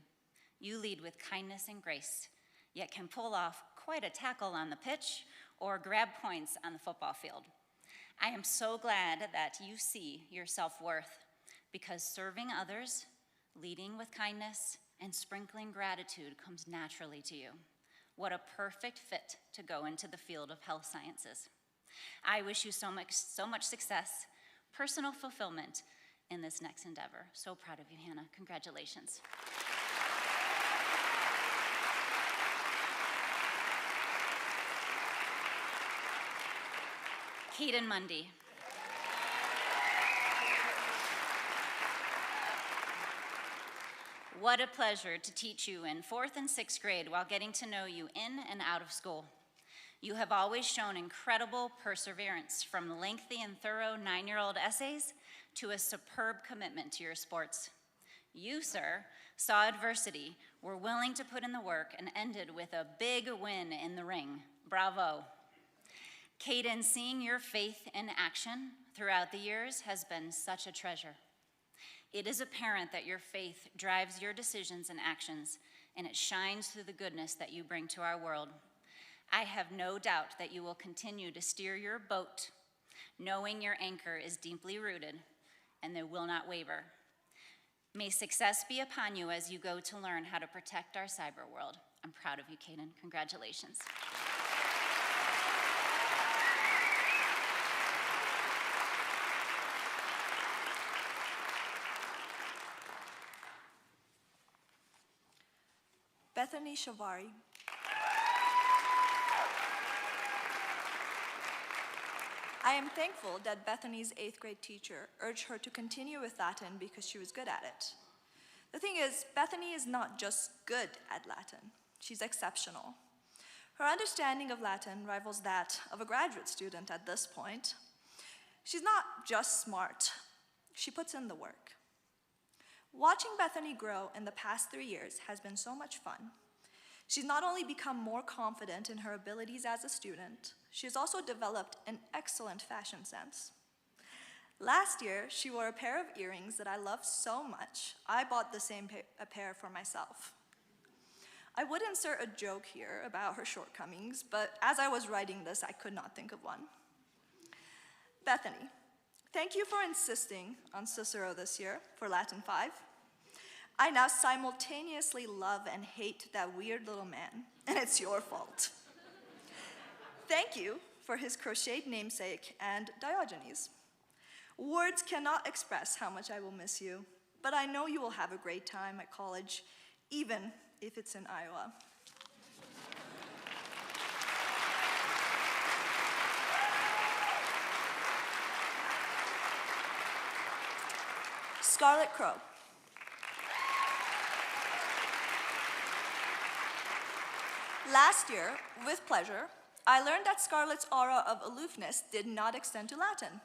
You lead with kindness and grace, yet can pull off quite a tackle on the pitch or grab points on the football field. I am so glad that you see your self-worth, because serving others, leading with kindness, and sprinkling gratitude comes naturally to you. What a perfect fit to go into the field of health sciences. I wish you so much success, personal fulfillment in this next endeavor. So proud of you, Hannah. Congratulations. Kaden Mundy. What a pleasure to teach you in 4th and 6th grade while getting to know you in and out of school. You have always shown incredible perseverance, from lengthy and thorough 9-year-old essays to a superb commitment to your sports. You, sir, saw adversity, were willing to put in the work, and ended with a big win in the ring. Bravo. Kaden, seeing your faith in action throughout the years has been such a treasure. It is apparent that your faith drives your decisions and actions, and it shines through the goodness that you bring to our world. I have no doubt that you will continue to steer your boat, knowing your anchor is deeply rooted and they will not waver. May success be upon you as you go to learn how to protect our cyber world. I'm proud of you, Kaden. Congratulations. Bethany Shavari. I am thankful that Bethany's 8th grade teacher urged her to continue with Latin because she was good at it. The thing is, Bethany is not just good at Latin, she's exceptional. Her understanding of Latin rivals that of a graduate student at this point. She's not just smart, she puts in the work. Watching Bethany grow in the past 3 years has been so much fun. She's not only become more confident in her abilities as a student, she has also developed an excellent fashion sense. Last year, she wore a pair of earrings that I love so much, I bought the same pair for myself. I would insert a joke here about her shortcomings, but as I was writing this, I could not think of one. Bethany, thank you for insisting on Cicero this year for Latin 5. I now simultaneously love and hate that weird little man, and it's your fault. Thank you for his crocheted namesake and Diogenes. Words cannot express how much I will miss you, but I know you will have a great time at college, even if it's in Iowa. Scarlet Crow. Last year, with pleasure, I learned that Scarlet's aura of aloofness did not extend to Latin.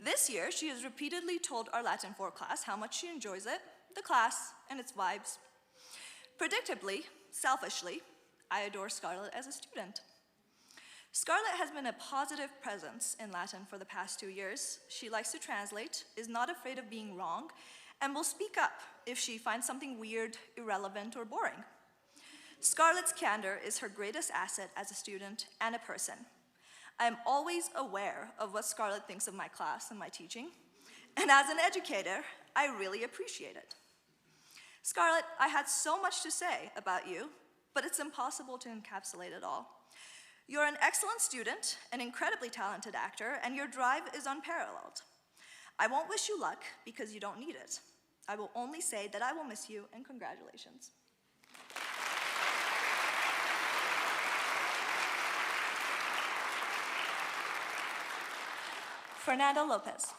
This year, she has repeatedly told our Latin 4 class how much she enjoys it, the class, and its vibes. Predictably, selfishly, I adore Scarlet as a student. Scarlet has been a positive presence in Latin for the past 2 years. She likes to translate, is not afraid of being wrong, and will speak up if she finds something weird, irrelevant, or boring. Scarlet's candor is her greatest asset as a student and a person. I am always aware of what Scarlet thinks of my class and my teaching, and as an educator, I really appreciate it. Scarlet, I had so much to say about you, but it's impossible to encapsulate it all. You're an excellent student, an incredibly talented actor, and your drive is unparalleled. I won't wish you luck because you don't need it. I will only say that I will miss you, and congratulations. Fernanda Lopez.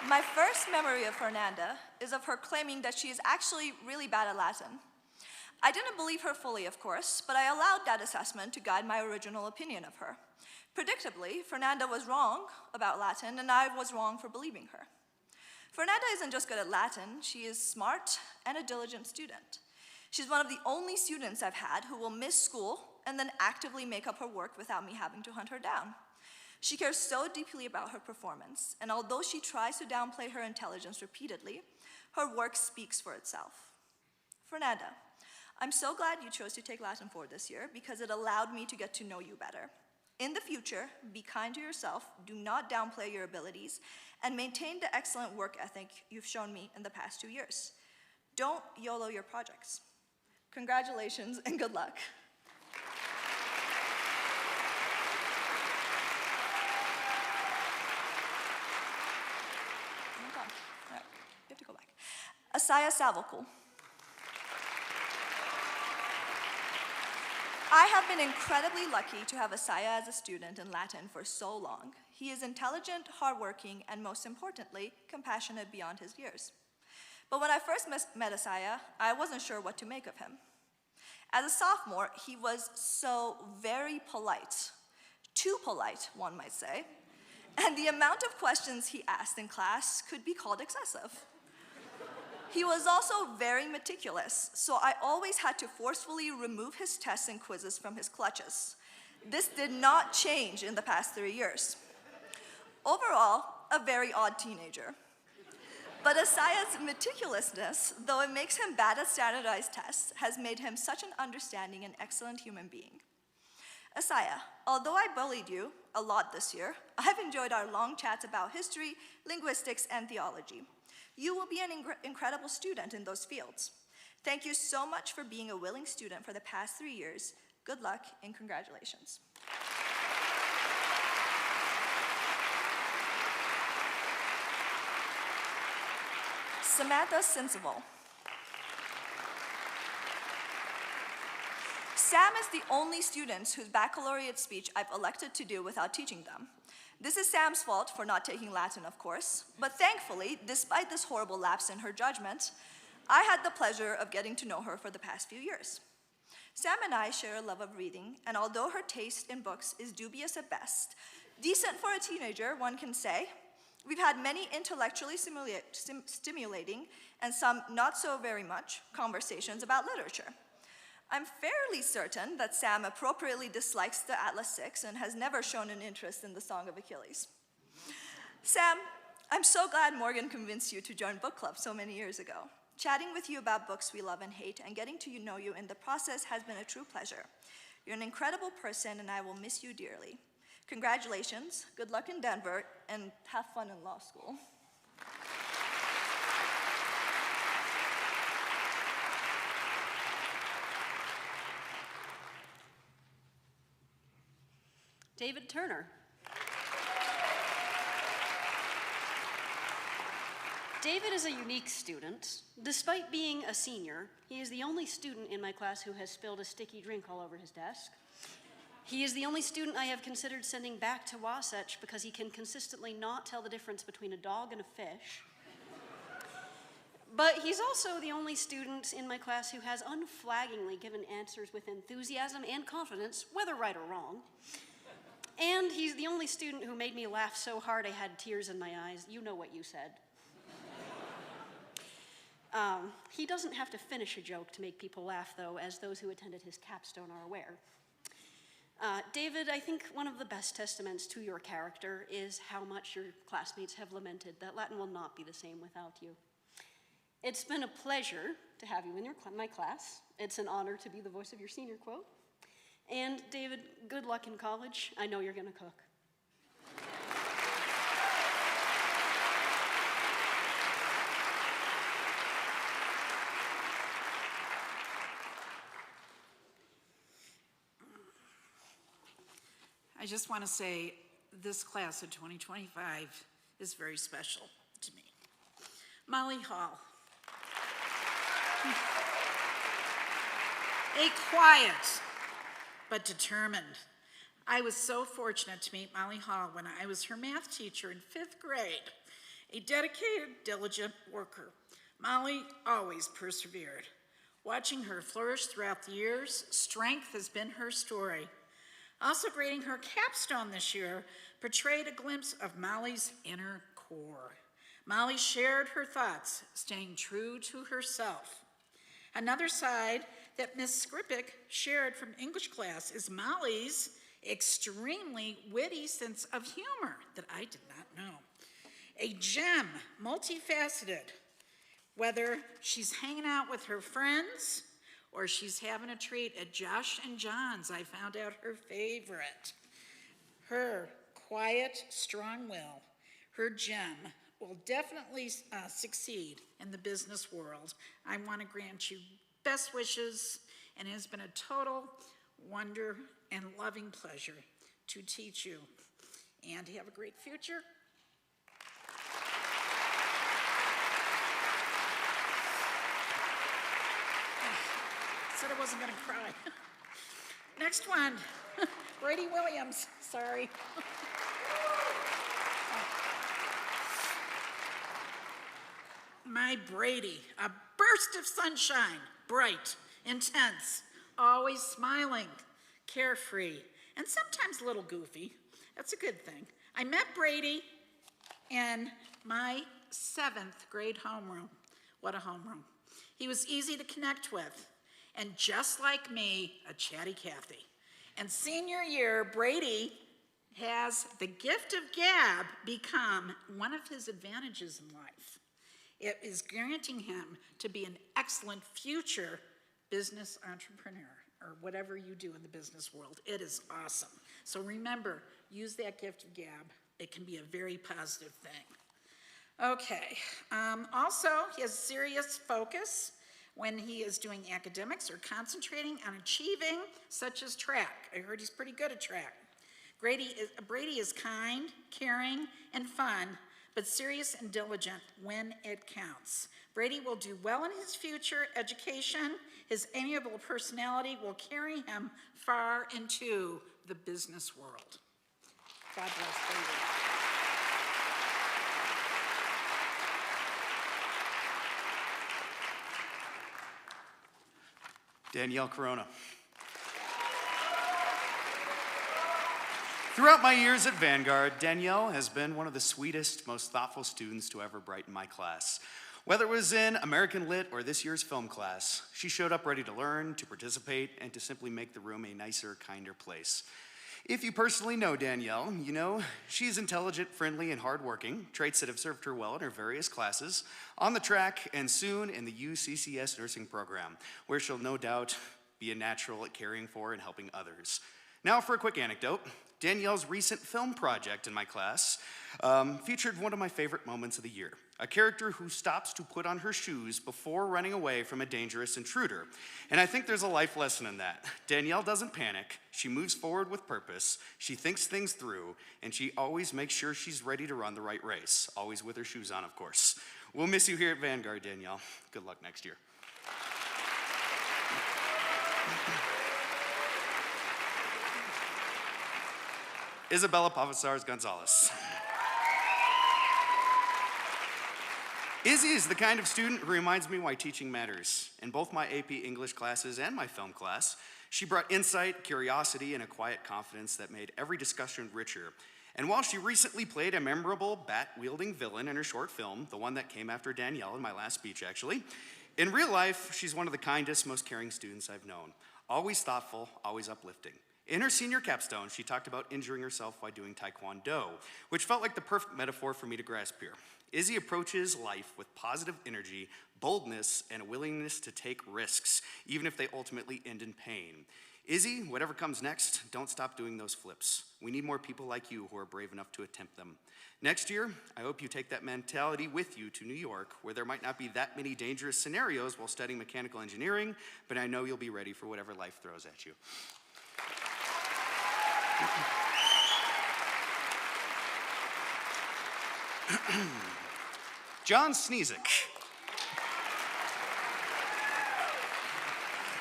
My first memory of Fernanda is of her claiming that she is actually really bad at Latin. I didn't believe her fully, of course, but I allowed that assessment to guide my original opinion of her. Predictably, Fernanda was wrong about Latin, and I was wrong for believing her. Fernanda isn't just good at Latin, she is smart and a diligent student. She's one of the only students I've had who will miss school and then actively make up her work without me having to hunt her down. She cares so deeply about her performance, and although she tries to downplay her intelligence repeatedly, her work speaks for itself. Fernanda, I'm so glad you chose to take Latin 4 this year because it allowed me to get to know you better. In the future, be kind to yourself, do not downplay your abilities, and maintain the excellent work ethic you've shown me in the past 2 years. Don't YOLO your projects. Congratulations and good luck. You have to go back. Asaya Savokul. I have been incredibly lucky to have Asaya as a student in Latin for so long. He is intelligent, hardworking, and most importantly, compassionate beyond his years. But when I first met Asaya, I wasn't sure what to make of him. As a sophomore, he was so very polite. Too polite, one might say. And the amount of questions he asked in class could be called excessive. He was also very meticulous, so I always had to forcefully remove his tests and quizzes from his clutches. This did not change in the past 3 years. Overall, a very odd teenager. But Asaya's meticulousness, though it makes him bad at standardized tests, has made him such an understanding and excellent human being. Asaya, although I bullied you a lot this year, I've enjoyed our long chats about history, linguistics, and theology. You will be an incredible student in those fields. Thank you so much for being a willing student for the past 3 years. Good luck and congratulations. Samantha Sensible. Sam is the only student whose baccalaureate speech I've elected to do without teaching them. This is Sam's fault for not taking Latin, of course, but thankfully, despite this horrible lapse in her judgment, I had the pleasure of getting to know her for the past few years. Sam and I share a love of reading, and although her taste in books is dubious at best, decent for a teenager, one can say, we've had many intellectually stimulating and some not so very much conversations about literature. I'm fairly certain that Sam appropriately dislikes the Atlas Six and has never shown an interest in the Song of Achilles. Sam, I'm so glad Morgan convinced you to join book club so many years ago. Chatting with you about books we love and hate and getting to know you in the process has been a true pleasure. You're an incredible person, and I will miss you dearly. Congratulations, good luck in Denver, and have fun in law school. David Turner. David is a unique student. Despite being a senior, he is the only student in my class who has spilled a sticky drink all over his desk. He is the only student I have considered sending back to Wasatch because he can consistently not tell the difference between a dog and a fish. But he's also the only student in my class who has unflaggingly given answers with enthusiasm and confidence, whether right or wrong. And he's the only student who made me laugh so hard I had tears in my eyes. You know what you said. He doesn't have to finish a joke to make people laugh, though, as those who attended his capstone are aware. David, I think one of the best testaments to your character is how much your classmates have lamented that Latin will not be the same without you. It's been a pleasure to have you in my class. It's an honor to be the voice of your senior quote. And David, good luck in college. I know you're gonna cook. I just want to say this class of 2025 is very special to me. Molly Hall. A quiet but determined. I was so fortunate to meet Molly Hall when I was her math teacher in 5th grade. A dedicated, diligent worker. Molly always persevered. Watching her flourish throughout the years, strength has been her story. Also grading her capstone this year portrayed a glimpse of Molly's inner core. Molly shared her thoughts, staying true to herself. Another side that Miss Skripik shared from English class is Molly's extremely witty sense of humor that I did not know. A gem, multifaceted, whether she's hanging out with her friends or she's having a treat at Josh and John's. I found out her favorite. Her quiet, strong will, her gem, will definitely succeed in the business world. I want to grant you best wishes, and it has been a total wonder and loving pleasure to teach you. And have a great future. Said I wasn't going to cry. Next one, Brady Williams. Sorry. My Brady, a burst of sunshine, bright, intense, always smiling, carefree, and sometimes a little goofy. That's a good thing. I met Brady in my 7th grade homeroom. What a homeroom. He was easy to connect with. And just like me, a chatty Cathy. And senior year, Brady has the gift of gab become one of his advantages in life. It is granting him to be an excellent future business entrepreneur, or whatever you do in the business world. It is awesome. So remember, use that gift of gab. It can be a very positive thing. Okay, also, he has serious focus when he is doing academics or concentrating on achieving, such as track. I heard he's pretty good at track. Brady is kind, caring, and fun, but serious and diligent when it counts. Brady will do well in his future education. His amiable personality will carry him far into the business world. God bless Brady. Danielle Corona. Throughout my years at Vanguard, Danielle has been one of the sweetest, most thoughtful students to ever brighten my class. Whether it was in American Lit or this year's film class, she showed up ready to learn, to participate, and to simply make the room a nicer, kinder place. If you personally know Danielle, you know she's intelligent, friendly, and hardworking, traits that have served her well in her various classes, on the track, and soon in the UCCS nursing program, where she'll no doubt be a natural at caring for and helping others. Now for a quick anecdote. Danielle's recent film project in my class featured one of my favorite moments of the year. A character who stops to put on her shoes before running away from a dangerous intruder. And I think there's a life lesson in that. Danielle doesn't panic, she moves forward with purpose, she thinks things through, and she always makes sure she's ready to run the right race, always with her shoes on, of course. We'll miss you here at Vanguard, Danielle. Good luck next year. Isabella Pavasars Gonzalez. Izzy is the kind of student who reminds me why teaching matters. In both my AP English classes and my film class, she brought insight, curiosity, and a quiet confidence that made every discussion richer. And while she recently played a memorable bat-wielding villain in her short film, the one that came after Danielle in my last speech actually, in real life, she's one of the kindest, most caring students I've known. Always thoughtful, always uplifting. In her senior capstone, she talked about injuring herself while doing Taekwondo, which felt like the perfect metaphor for me to grasp here. Izzy approaches life with positive energy, boldness, and a willingness to take risks, even if they ultimately end in pain. Izzy, whatever comes next, don't stop doing those flips. We need more people like you who are brave enough to attempt them. Next year, I hope you take that mentality with you to New York, where there might not be that many dangerous scenarios while studying mechanical engineering, but I know you'll be ready for whatever life throws at you. John Sneezik.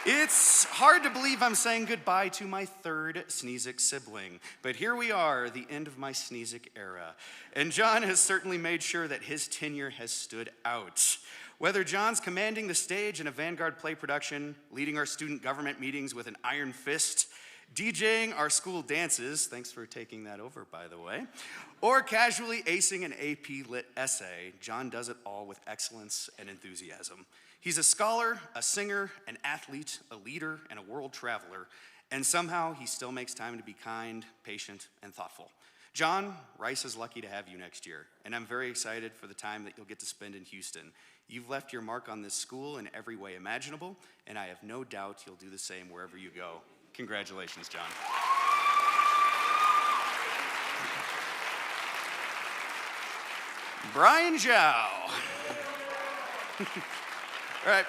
It's hard to believe I'm saying goodbye to my third Sneezik sibling, but here we are, the end of my Sneezik era. And John has certainly made sure that his tenure has stood out. Whether John's commanding the stage in a Vanguard play production, leading our student government meetings with an iron fist, DJing our school dances, thanks for taking that over, by the way, or casually acing an AP Lit essay, John does it all with excellence and enthusiasm. He's a scholar, a singer, an athlete, a leader, and a world traveler, and somehow he still makes time to be kind, patient, and thoughtful. John, Rice is lucky to have you next year, and I'm very excited for the time that you'll get to spend in Houston. You've left your mark on this school in every way imaginable, and I have no doubt you'll do the same wherever you go. Congratulations, John. Brian Zhao. All right,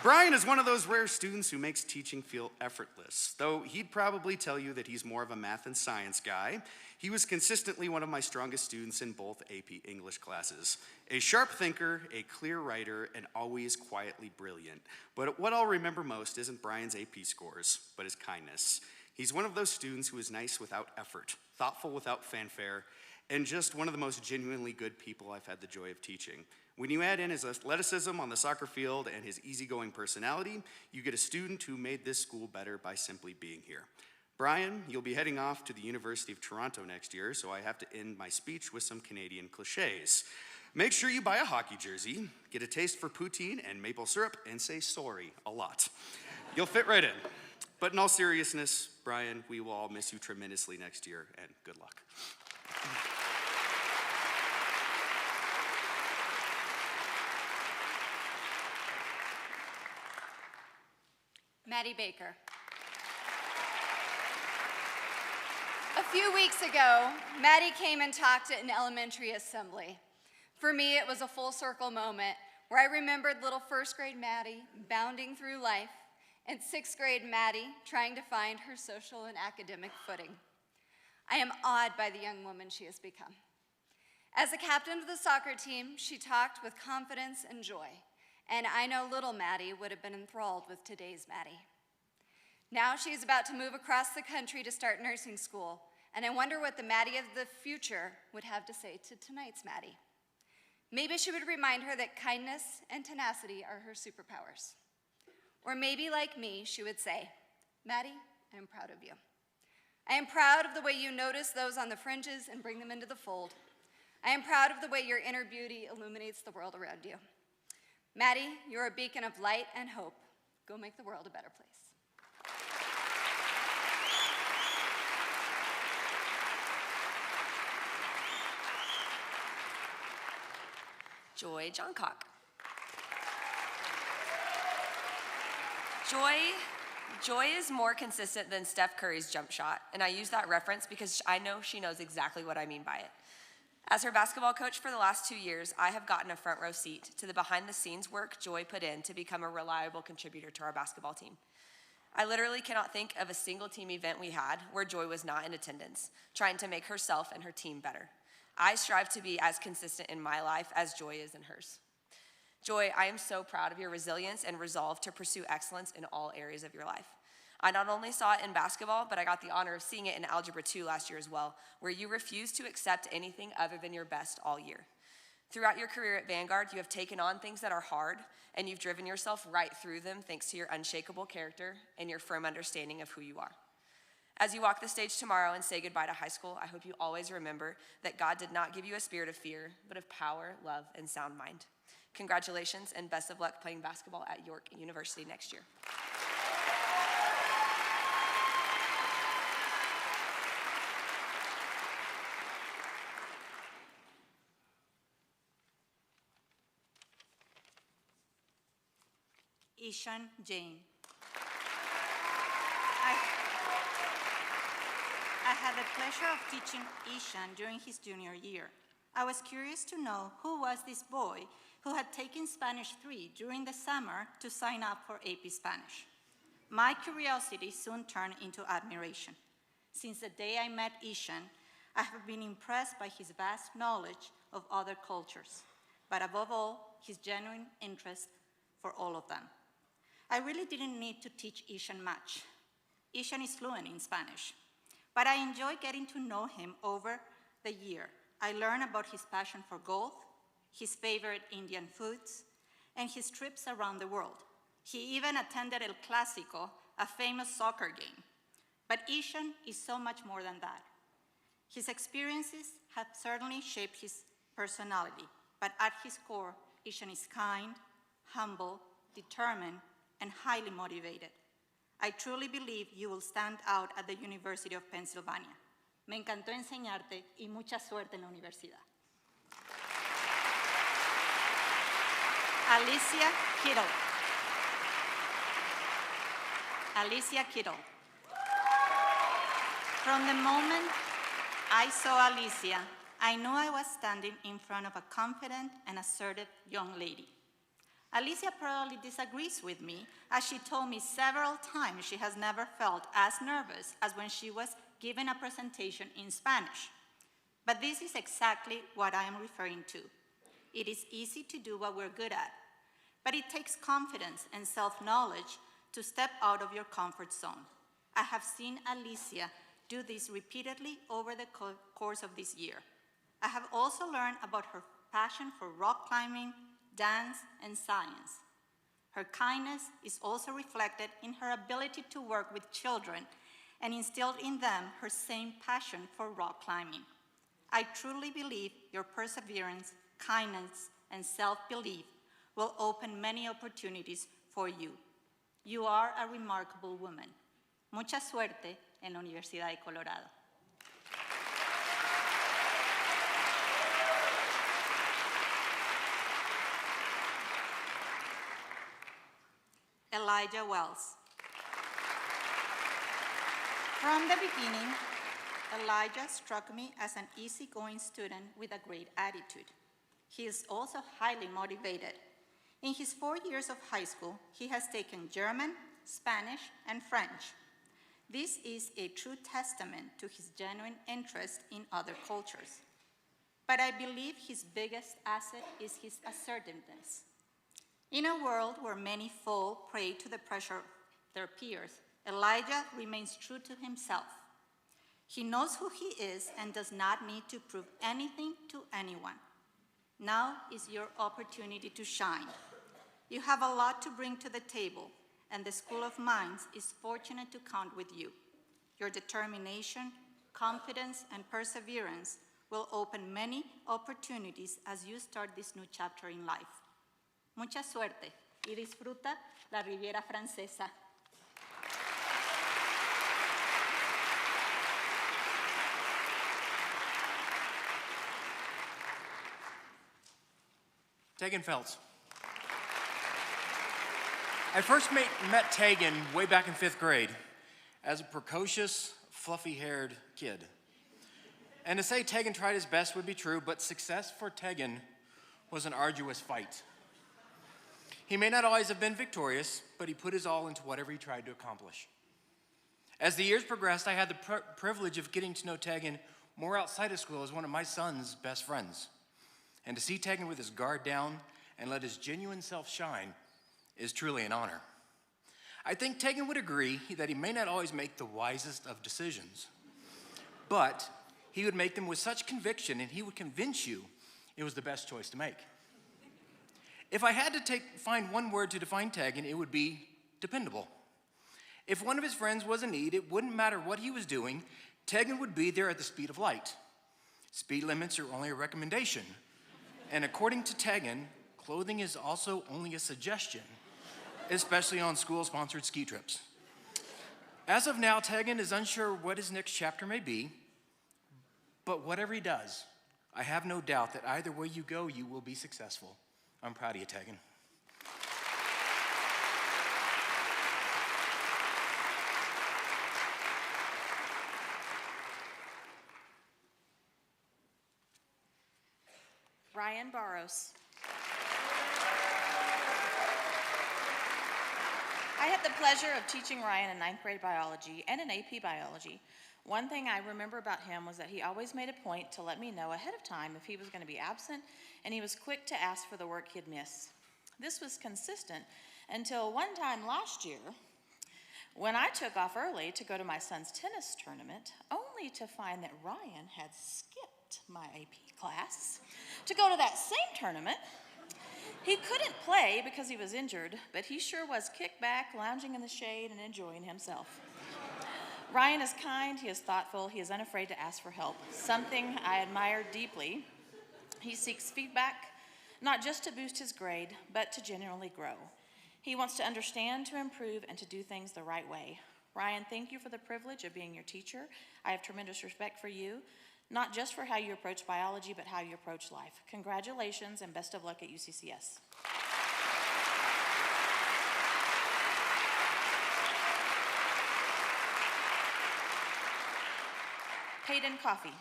Brian is one of those rare students who makes teaching feel effortless. Though he'd probably tell you that he's more of a math and science guy, he was consistently one of my strongest students in both AP English classes. A sharp thinker, a clear writer, and always quietly brilliant. But what I'll remember most isn't Brian's AP scores, but his kindness. He's one of those students who is nice without effort, thoughtful without fanfare, and just one of the most genuinely good people I've had the joy of teaching. When you add in his athleticism on the soccer field and his easygoing personality, you get a student who made this school better by simply being here. Brian, you'll be heading off to the University of Toronto next year, so I have to end my speech with some Canadian cliches. Make sure you buy a hockey jersey, get a taste for poutine and maple syrup, and say sorry a lot. You'll fit right in. But in all seriousness, Brian, we will all miss you tremendously next year, and good luck. Maddie Baker. A few weeks ago, Maddie came and talked at an elementary assembly. For me, it was a full circle moment where I remembered little first grade Maddie bounding through life and sixth grade Maddie trying to find her social and academic footing. I am awed by the young woman she has become. As the captain of the soccer team, she talked with confidence and joy, and I know little Maddie would have been enthralled with today's Maddie. Now she is about to move across the country to start nursing school, and I wonder what the Maddie of the future would have to say to tonight's Maddie. Maybe she would remind her that kindness and tenacity are her superpowers. Or maybe, like me, she would say, Maddie, I am proud of you. I am proud of the way you notice those on the fringes and bring them into the fold. I am proud of the way your inner beauty illuminates the world around you. Maddie, you're a beacon of light and hope. Go make the world a better place. Joy Johncock. Joy is more consistent than Steph Curry's jump shot, and I use that reference because I know she knows exactly what I mean by it. As her basketball coach for the last 2 years, I have gotten a front row seat to the behind-the-scenes work Joy put in to become a reliable contributor to our basketball team. I literally cannot think of a single team event we had where Joy was not in attendance, trying to make herself and her team better. I strive to be as consistent in my life as Joy is in hers. Joy, I am so proud of your resilience and resolve to pursue excellence in all areas of your life. I not only saw it in basketball, but I got the honor of seeing it in Algebra 2 last year as well, where you refused to accept anything other than your best all year. Throughout your career at Vanguard, you have taken on things that are hard, and you've driven yourself right through them thanks to your unshakable character and your firm understanding of who you are. As you walk the stage tomorrow and say goodbye to high school, I hope you always remember that God did not give you a spirit of fear, but of power, love, and sound mind. Congratulations and best of luck playing basketball at York University next year. Ishan Jain. I had the pleasure of teaching Ishan during his junior year. I was curious to know who was this boy who had taken Spanish 3 during the summer to sign up for AP Spanish. My curiosity soon turned into admiration. Since the day I met Ishan, I have been impressed by his vast knowledge of other cultures, but above all, his genuine interest for all of them. I really didn't need to teach Ishan much. Ishan is fluent in Spanish, but I enjoy getting to know him over the year. I learned about his passion for golf, his favorite Indian foods, and his trips around the world. He even attended El Clásico, a famous soccer game. But Ishan is so much more than that. His experiences have certainly shaped his personality, but at his core, Ishan is kind, humble, determined, and highly motivated. I truly believe you will stand out at the University of Pennsylvania. Me encantó enseñarte y mucha suerte en la universidad. Alicia Kittle. Alicia Kittle. From the moment I saw Alicia, I knew I was standing in front of a confident and assertive young lady. Alicia probably disagrees with me, as she told me several times she has never felt as nervous as when she was giving a presentation in Spanish. But this is exactly what I am referring to. It is easy to do what we're good at, but it takes confidence and self-knowledge to step out of your comfort zone. I have seen Alicia do this repeatedly over the course of this year. I have also learned about her passion for rock climbing, dance, and science. Her kindness is also reflected in her ability to work with children and instilled in them her same passion for rock climbing. I truly believe your perseverance, kindness, and self-belief will open many opportunities for you. You are a remarkable woman. Mucha suerte en la Universidad de Colorado. Elijah Wells. From the beginning, Elijah struck me as an easygoing student with a great attitude. He is also highly motivated. In his 4 years of high school, he has taken German, Spanish, and French. This is a true testament to his genuine interest in other cultures. But I believe his biggest asset is his assertiveness. In a world where many fall prey to the pressure of their peers, Elijah remains true to himself. He knows who he is and does not need to prove anything to anyone. Now is your opportunity to shine. You have a lot to bring to the table, and the School of Mines is fortunate to count with you. Your determination, confidence, and perseverance will open many opportunities as you start this new chapter in life. Mucha suerte y disfruta la Riviera Francesa. Tegan Feltz. I first met Tegan way back in 5th grade as a precocious, fluffy-haired kid. And to say Tegan tried his best would be true, but success for Tegan was an arduous fight. He may not always have been victorious, but he put his all into whatever he tried to accomplish. As the years progressed, I had the privilege of getting to know Tegan more outside of school as one of my son's best friends. And to see Tegan with his guard down and let his genuine self shine is truly an honor. I think Tegan would agree that he may not always make the wisest of decisions, but he would make them with such conviction, and he would convince you it was the best choice to make. If I had to find one word to define Tegan, it would be dependable. If one of his friends was in need, it wouldn't matter what he was doing, Tegan would be there at the speed of light. Speed limits are only a recommendation. And according to Tegan, clothing is also only a suggestion, especially on school-sponsored ski trips. As of now, Tegan is unsure what his next chapter may be, but whatever he does, I have no doubt that either way you go, you will be successful. I'm proud of you, Tegan. Ryan Barros. I had the pleasure of teaching Ryan in 9th grade biology and in AP biology. One thing I remember about him was that he always made a point to let me know ahead of time if he was going to be absent, and he was quick to ask for the work he'd miss. This was consistent until one time last year when I took off early to go to my son's tennis tournament, only to find that Ryan had skipped my AP class to go to that same tournament. He couldn't play because he was injured, but he sure was kicked back, lounging in the shade and enjoying himself. Ryan is kind, he is thoughtful, he is unafraid to ask for help, something I admire deeply. He seeks feedback, not just to boost his grade, but to genuinely grow. He wants to understand, to improve, and to do things the right way. Ryan, thank you for the privilege of being your teacher. I have tremendous respect for you, not just for how you approach biology, but how you approach life. Congratulations and best of luck at UCCS. Peyton Coffey.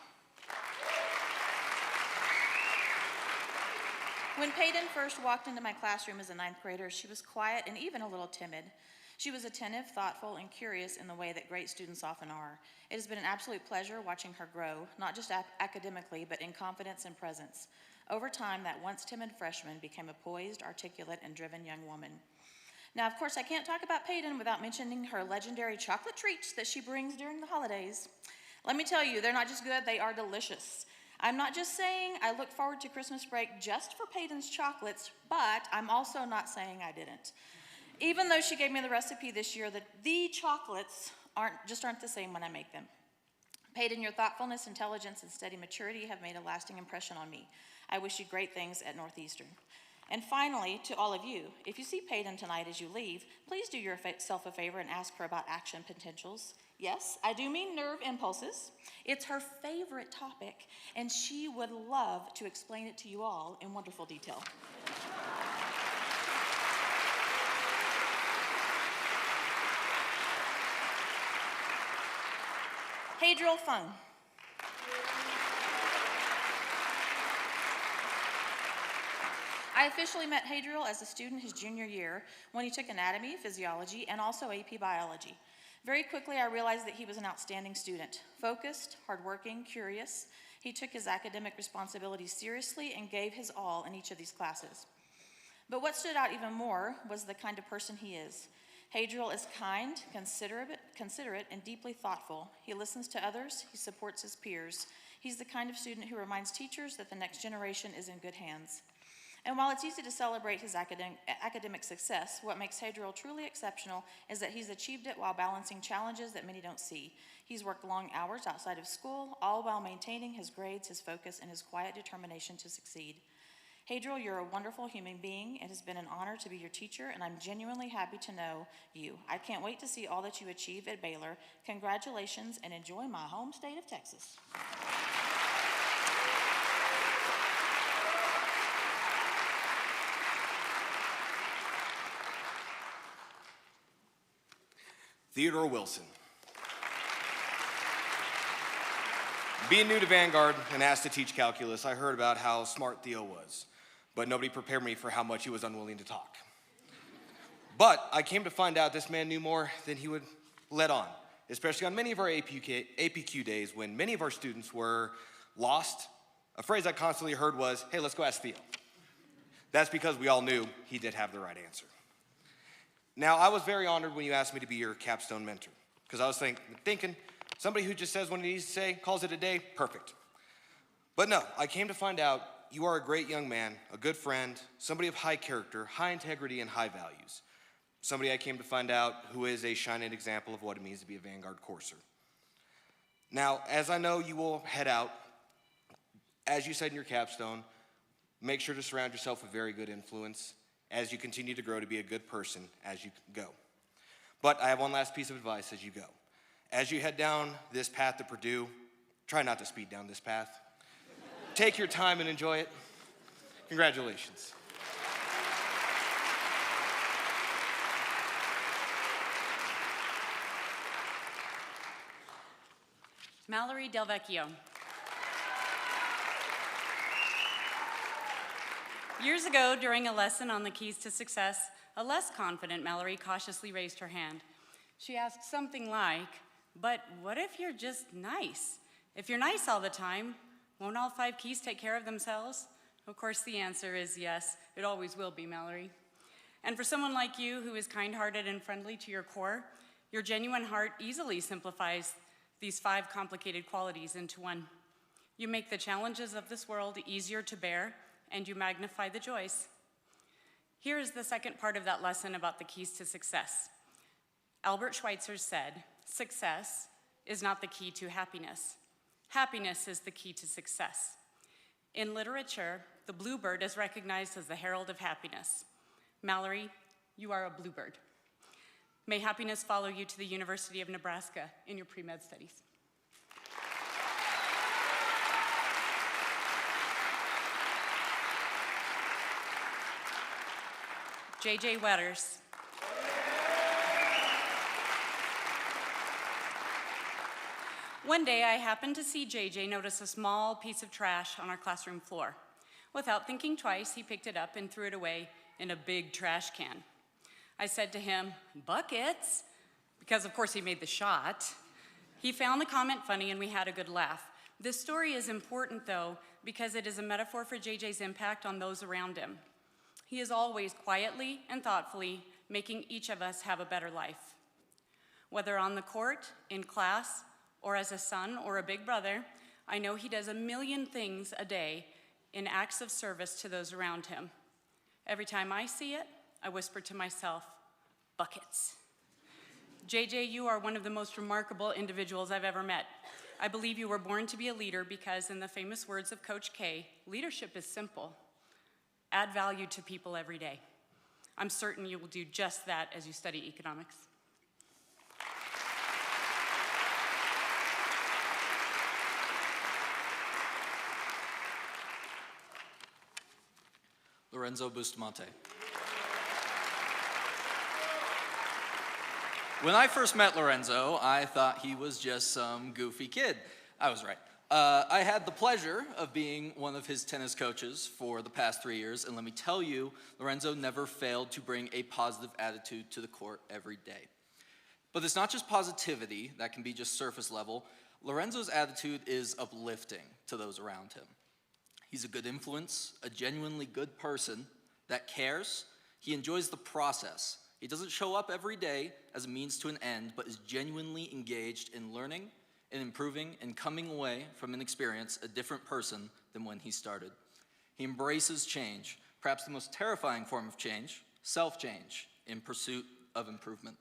When Peyton first walked into my classroom as a 9th grader, she was quiet and even a little timid. She was attentive, thoughtful, and curious in the way that great students often are. It has been an absolute pleasure watching her grow, not just academically, but in confidence and presence. Over time, that once timid freshman became a poised, articulate, and driven young woman. Now, of course, I can't talk about Peyton without mentioning her legendary chocolate treats that she brings during the holidays. Let me tell you, they're not just good, they are delicious. I'm not just saying I look forward to Christmas break just for Peyton's chocolates, but I'm also not saying I didn't. Even though she gave me the recipe this year, the chocolates aren't the same when I make them. Peyton, your thoughtfulness, intelligence, and steady maturity have made a lasting impression on me. I wish you great things at Northeastern. And finally, to all of you, if you see Peyton tonight as you leave, please do yourself a favor and ask her about action potentials. Yes, I do mean nerve impulses. It's her favorite topic, and she would love to explain it to you all in wonderful detail. Hadriel Fung. I officially met Hadriel as a student his junior year when he took anatomy, physiology, and also AP biology. Very quickly, I realized that he was an outstanding student, focused, hardworking, curious. He took his academic responsibilities seriously and gave his all in each of these classes. But what stood out even more was the kind of person he is. Hadriel is kind, considerate, and deeply thoughtful. He listens to others, he supports his peers. He's the kind of student who reminds teachers that the next generation is in good hands. And while it's easy to celebrate his academic success, what makes Hadriel truly exceptional is that he's achieved it while balancing challenges that many don't see. He's worked long hours outside of school, all while maintaining his grades, his focus, and his quiet determination to succeed. Hadriel, you're a wonderful human being. It has been an honor to be your teacher, and I'm genuinely happy to know you. I can't wait to see all that you achieve at Baylor. Congratulations, and enjoy my home state of Texas. Theodore Wilson. Being new to Vanguard and asked to teach calculus, I heard about how smart Theo was, but nobody prepared me for how much he was unwilling to talk. But I came to find out this man knew more than he would let on, especially on many of our APQ days when many of our students were lost. A phrase I constantly heard was, hey, let's go ask Theo. That's because we all knew he did have the right answer. Now, I was very honored when you asked me to be your capstone mentor, because I was thinking, somebody who just says what he needs to say, calls it a day, perfect. But no, I came to find out you are a great young man, a good friend, somebody of high character, high integrity, and high values. Somebody I came to find out who is a shining example of what it means to be a Vanguard courser. Now, as I know you will head out, as you said in your capstone, make sure to surround yourself with very good influence as you continue to grow to be a good person as you go. But I have one last piece of advice as you go. As you head down this path to Purdue, try not to speed down this path. Take your time and enjoy it. Congratulations. Mallory Del Vecchio. Years ago, during a lesson on the keys to success, a less confident Mallory cautiously raised her hand. She asked something like, but what if you're just nice? If you're nice all the time, won't all 5 keys take care of themselves? Of course, the answer is yes. It always will be, Mallory. And for someone like you who is kind-hearted and friendly to your core, your genuine heart easily simplifies these 5 complicated qualities into one. You make the challenges of this world easier to bear, and you magnify the joys. Here is the second part of that lesson about the keys to success. Albert Schweitzer said, success is not the key to happiness. Happiness is the key to success. In literature, the bluebird is recognized as the herald of happiness. Mallory, you are a bluebird. May happiness follow you to the University of Nebraska in your pre-med studies. J.J. Wetters. One day, I happened to see JJ notice a small piece of trash on our classroom floor. Without thinking twice, he picked it up and threw it away in a big trash can. I said to him, buckets, because of course he made the shot. He found the comment funny and we had a good laugh. This story is important though, because it is a metaphor for JJ's impact on those around him. He is always quietly and thoughtfully making each of us have a better life. Whether on the court, in class, or as a son or a big brother, I know he does a million things a day in acts of service to those around him. Every time I see it, I whisper to myself, buckets. JJ, you are one of the most remarkable individuals I've ever met. I believe you were born to be a leader because, in the famous words of Coach K, leadership is simple. Add value to people every day. I'm certain you will do just that as you study economics. Lorenzo Bustamante. When I first met Lorenzo, I thought he was just some goofy kid. I was right. I had the pleasure of being one of his tennis coaches for the past 3 years, and let me tell you, Lorenzo never failed to bring a positive attitude to the court every day. But it's not just positivity that can be just surface level. Lorenzo's attitude is uplifting to those around him. He's a good influence, a genuinely good person that cares. He enjoys the process. He doesn't show up every day as a means to an end, but is genuinely engaged in learning and improving and coming away from an experience a different person than when he started. He embraces change, perhaps the most terrifying form of change, self-change, in pursuit of improvement.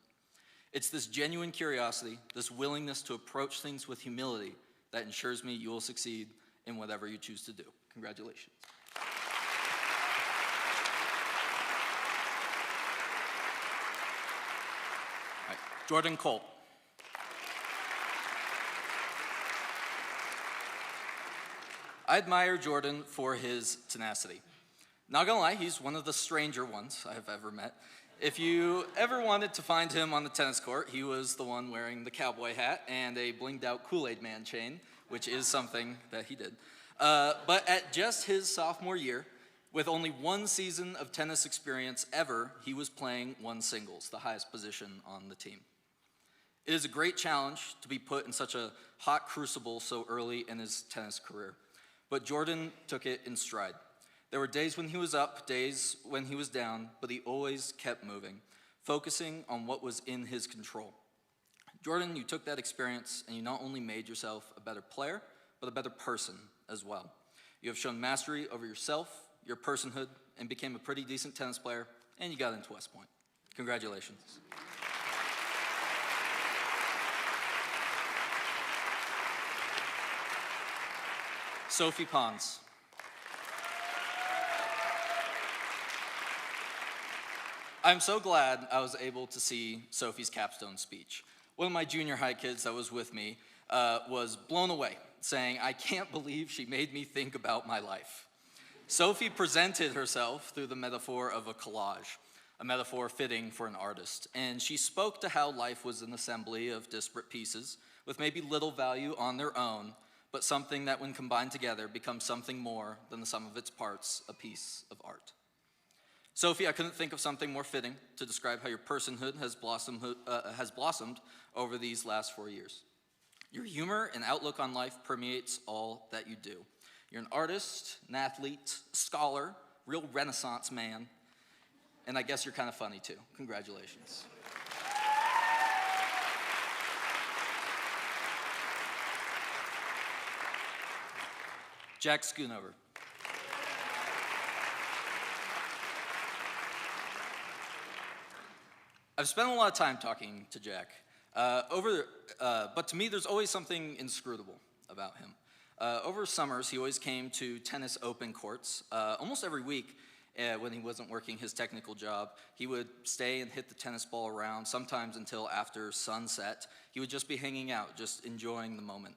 It's this genuine curiosity, this willingness to approach things with humility that ensures me you will succeed in whatever you choose to do. Congratulations. All right, Jordan Colt. I admire Jordan for his tenacity. Not gonna lie, he's one of the stranger ones I've ever met. If you ever wanted to find him on the tennis court, he was the one wearing the cowboy hat and a blinged out Kool-Aid Man chain, which is something that he did. But at just his sophomore year, with only one season of tennis experience ever, he was playing one singles, the highest position on the team. It is a great challenge to be put in such a hot crucible so early in his tennis career. But Jordan took it in stride. There were days when he was up, days when he was down, but he always kept moving, focusing on what was in his control. Jordan, you took that experience and you not only made yourself a better player, but a better person as well. You have shown mastery over yourself, your personhood, and became a pretty decent tennis player, and you got into West Point. Congratulations. Sophie Pons. I'm so glad I was able to see Sophie's capstone speech. One of my junior high kids that was with me was blown away, saying, "I can't believe she made me think about my life." Sophie presented herself through the metaphor of a collage, a metaphor fitting for an artist, and she spoke to how life was an assembly of disparate pieces with maybe little value on their own, but something that when combined together becomes something more than the sum of its parts, a piece of art. Sophie, I couldn't think of something more fitting to describe how your personhood has blossomed over these last 4 years. Your humor and outlook on life permeates all that you do. You're an artist, an athlete, a scholar, real Renaissance man, and I guess you're kind of funny too. Congratulations. Jack Schoonover. I've spent a lot of time talking to Jack, but to me there's always something inscrutable about him. Over summers, he always came to tennis open courts. Almost every week when he wasn't working his technical job, he would stay and hit the tennis ball around, sometimes until after sunset. He would just be hanging out, just enjoying the moment.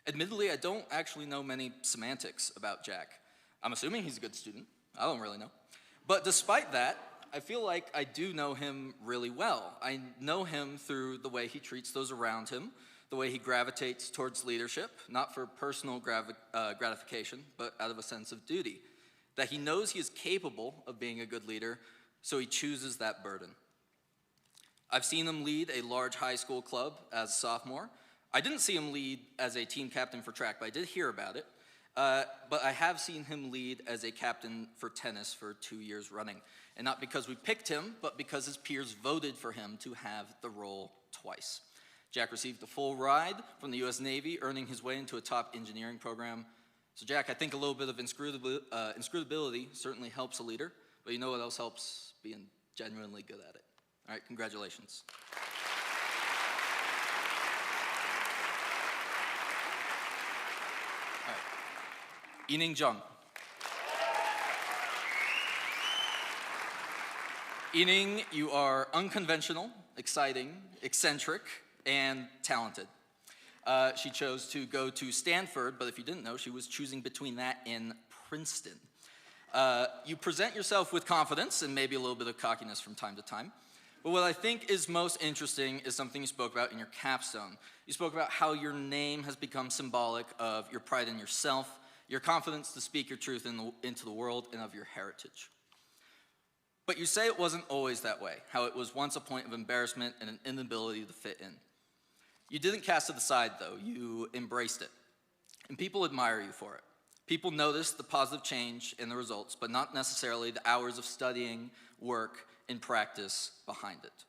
Admittedly, I don't actually know many semantics about Jack. I'm assuming he's a good student. I don't really know. But despite that, I feel like I do know him really well. I know him through the way he treats those around him, the way he gravitates towards leadership, not for personal gratification, but out of a sense of duty. That he knows he is capable of being a good leader, so he chooses that burden. I've seen him lead a large high school club as a sophomore. I didn't see him lead as a team captain for track, but I did hear about it. But I have seen him lead as a captain for tennis for 2 years running. And not because we picked him, but because his peers voted for him to have the role twice. Jack received a full ride from the US Navy, earning his way into a top engineering program. So Jack, I think a little bit of inscrutability certainly helps a leader, but you know what else helps? Being genuinely good at it. All right, congratulations. All right, Yining Jung. Yining, you are unconventional, exciting, eccentric, and talented. She chose to go to Stanford, but if you didn't know, she was choosing between that and Princeton. You present yourself with confidence and maybe a little bit of cockiness from time to time. But what I think is most interesting is something you spoke about in your capstone. You spoke about how your name has become symbolic of your pride in yourself, your confidence to speak your truth into the world, and of your heritage. But you say it wasn't always that way, how it was once a point of embarrassment and an inability to fit in. You didn't cast it aside, though. You embraced it. And people admire you for it. People notice the positive change in the results, but not necessarily the hours of studying, work, and practice behind it.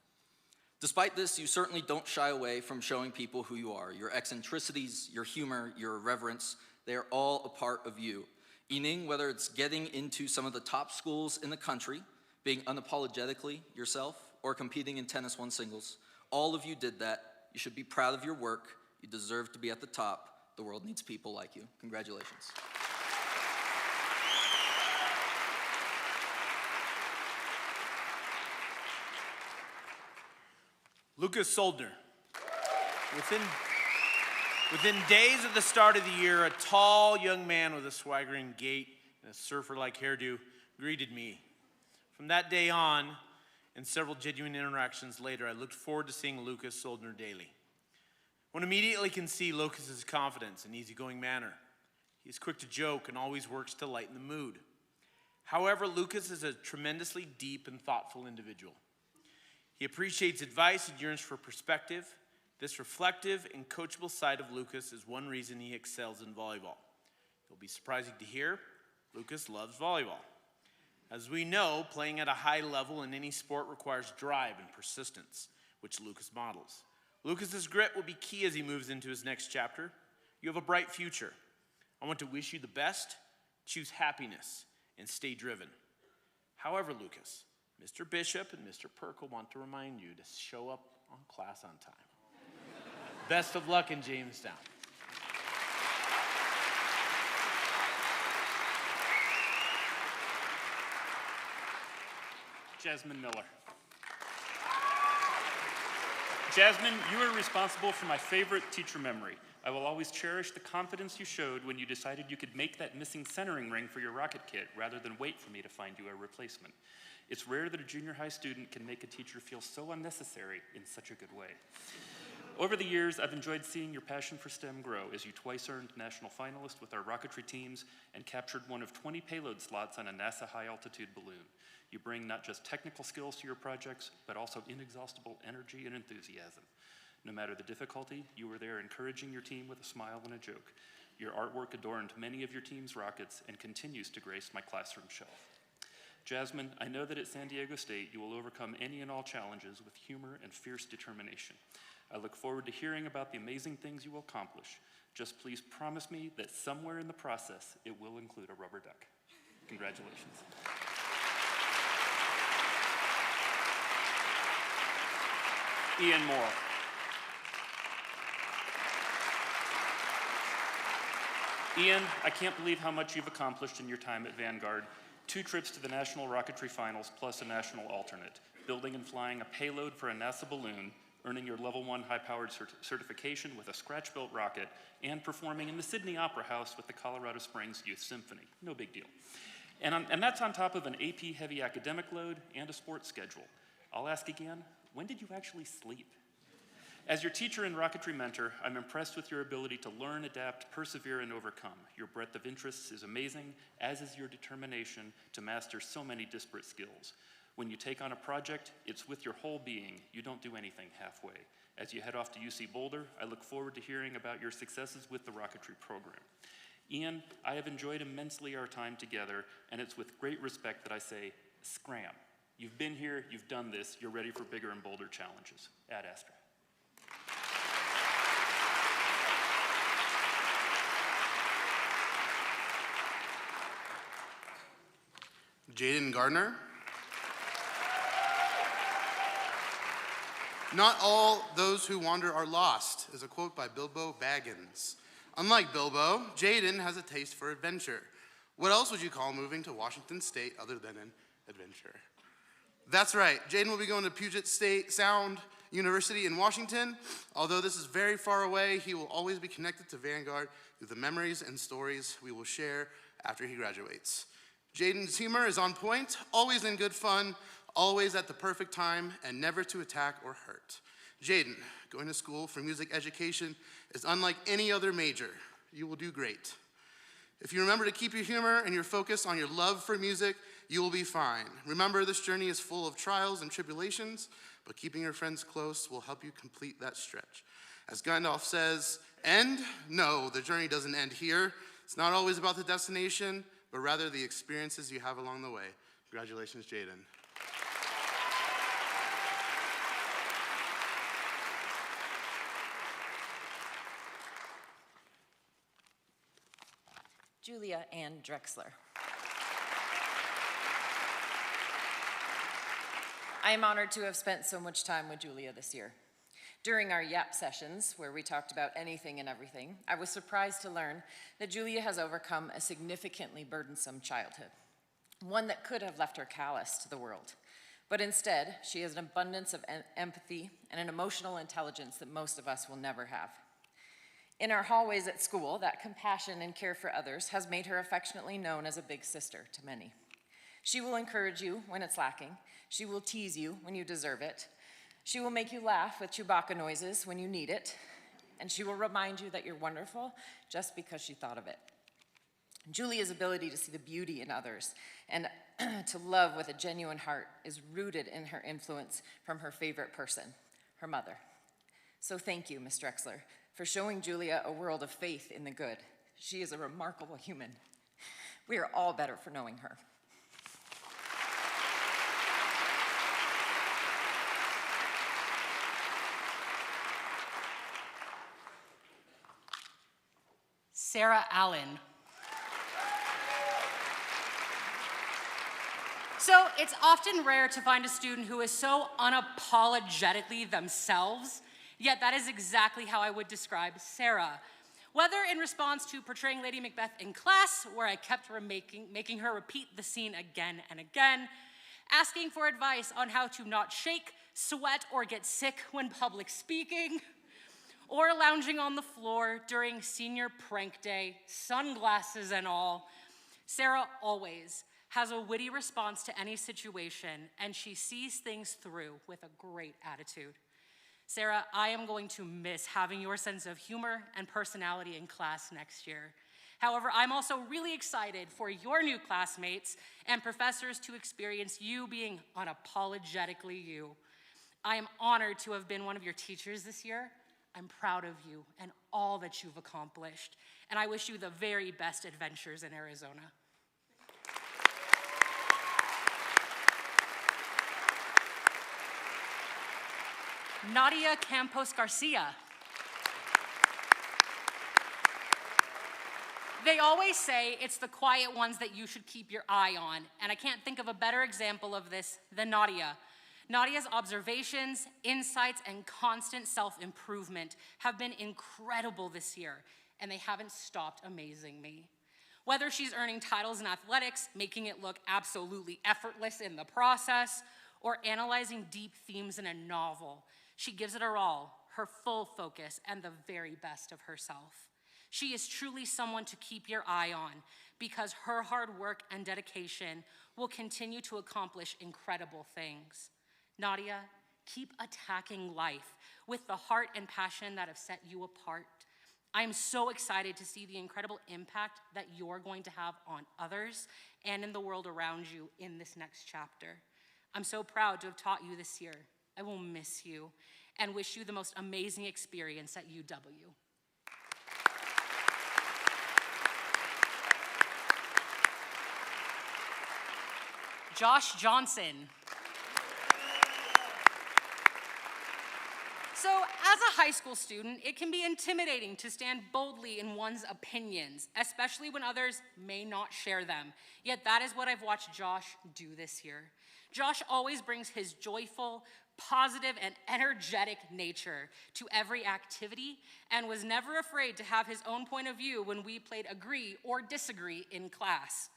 Despite this, you certainly don't shy away from showing people who you are. Your eccentricities, your humor, your irreverence, they are all a part of you. Yining, whether it's getting into some of the top schools in the country, being unapologetically yourself, or competing in tennis one singles, all of you did that. You should be proud of your work. You deserve to be at the top. The world needs people like you. Congratulations. Lucas Soldner. Within days of the start of the year, a tall young man with a swaggering gait and a surfer-like hairdo greeted me. From that day on, and several genuine interactions later, I looked forward to seeing Lucas Soldner daily. One immediately can see Lucas's confidence and easygoing manner. He is quick to joke and always works to lighten the mood. However, Lucas is a tremendously deep and thoughtful individual. He appreciates advice and yearns for perspective. This reflective and coachable side of Lucas is one reason he excels in volleyball. It'll be surprising to hear, Lucas loves volleyball. As we know, playing at a high level in any sport requires drive and persistence, which Lucas models. Lucas's grit will be key as he moves into his next chapter. You have a bright future. I want to wish you the best, choose happiness, and stay driven. However, Lucas, Mr. Bishop and Mr. Perkle want to remind you to show up on class on time. Best of luck in Jamestown. Jasmine Miller. Jasmine, you are responsible for my favorite teacher memory. I will always cherish the confidence you showed when you decided you could make that missing centering ring for your rocket kit rather than wait for me to find you a replacement. It's rare that a junior high student can make a teacher feel so unnecessary in such a good way. Over the years, I've enjoyed seeing your passion for STEM grow as you twice earned national finalist with our rocketry teams and captured one of 20 payload slots on a NASA high-altitude balloon. You bring not just technical skills to your projects, but also inexhaustible energy and enthusiasm. No matter the difficulty, you were there encouraging your team with a smile and a joke. Your artwork adorned many of your team's rockets and continues to grace my classroom shelf. Jasmine, I know that at San Diego State you will overcome any and all challenges with humor and fierce determination. I look forward to hearing about the amazing things you will accomplish. Just please promise me that somewhere in the process it will include a rubber duck. Congratulations. Ian Moore. Ian, I can't believe how much you've accomplished in your time at Vanguard. 2 trips to the National Rocketry Finals plus a national alternate, building and flying a payload for a NASA balloon, earning your level 1 high-powered certification with a scratch-built rocket, and performing in the Sydney Opera House with the Colorado Springs Youth Symphony. No big deal. And that's on top of an AP heavy academic load and a sports schedule. I'll ask again, when did you actually sleep? As your teacher and rocketry mentor, I'm impressed with your ability to learn, adapt, persevere, and overcome. Your breadth of interests is amazing, as is your determination to master so many disparate skills. When you take on a project, it's with your whole being. You don't do anything halfway. As you head off to UC Boulder, I look forward to hearing about your successes with the rocketry program. Ian, I have enjoyed immensely our time together, and it's with great respect that I say, scram. You've been here, you've done this, you're ready for bigger and bolder challenges. Ad Astra. Jaden Gardner. Not all those who wander are lost is a quote by Bilbo Baggins. Unlike Bilbo, Jaden has a taste for adventure. What else would you call moving to Washington State other than an adventure? That's right, Jaden will be going to Puget Sound University in Washington. Although this is very far away, he will always be connected to Vanguard through the memories and stories we will share after he graduates. Jaden's humor is on point, always in good fun, always at the perfect time, and never to attack or hurt. Jaden, going to school for music education is unlike any other major. You will do great. If you remember to keep your humor and your focus on your love for music, you will be fine. Remember, this journey is full of trials and tribulations, but keeping your friends close will help you complete that stretch. As Gandalf says, end? No, the journey doesn't end here. It's not always about the destination, but rather the experiences you have along the way. Congratulations, Jaden. Julia Ann Drexler. I am honored to have spent so much time with Julia this year. During our YAP sessions, where we talked about anything and everything, I was surprised to learn that Julia has overcome a significantly burdensome childhood, one that could have left her callous to the world. But instead, she has an abundance of empathy and an emotional intelligence that most of us will never have. In our hallways at school, that compassion and care for others has made her affectionately known as a big sister to many. She will encourage you when it's lacking. She will tease you when you deserve it. She will make you laugh with Chewbacca noises when you need it. And she will remind you that you're wonderful just because she thought of it. Julia's ability to see the beauty in others and to love with a genuine heart is rooted in her influence from her favorite person, her mother. So thank you, Ms. Drexler, for showing Julia a world of faith in the good. She is a remarkable human. We are all better for knowing her. Sarah Allen. So it's often rare to find a student who is so unapologetically themselves, yet that is exactly how I would describe Sarah. Whether in response to portraying Lady Macbeth in class, where I kept making her repeat the scene again and again, asking for advice on how to not shake, sweat, or get sick when public speaking, or lounging on the floor during senior prank day, sunglasses and all, Sarah always has a witty response to any situation, and she sees things through with a great attitude. Sarah, I am going to miss having your sense of humor and personality in class next year. However, I'm also really excited for your new classmates and professors to experience you being unapologetically you. I am honored to have been one of your teachers this year. I'm proud of you and all that you've accomplished, and I wish you the very best adventures in Arizona. Nadia Campos Garcia. They always say it's the quiet ones that you should keep your eye on, and I can't think of a better example of this than Nadia. Nadia's observations, insights, and constant self-improvement have been incredible this year, and they haven't stopped amazing me. Whether she's earning titles in athletics, making it look absolutely effortless in the process, or analyzing deep themes in a novel, she gives it her all, her full focus, and the very best of herself. She is truly someone to keep your eye on because her hard work and dedication will continue to accomplish incredible things. Nadia, keep attacking life with the heart and passion that have set you apart. I am so excited to see the incredible impact that you're going to have on others and in the world around you in this next chapter. I'm so proud to have taught you this year. I will miss you and wish you the most amazing experience at UW. Josh Johnson. So, as a high school student, it can be intimidating to stand boldly in one's opinions, especially when others may not share them. Yet that is what I've watched Josh do this year. Josh always brings his joyful, positive, and energetic nature to every activity and was never afraid to have his own point of view when we played agree or disagree in class.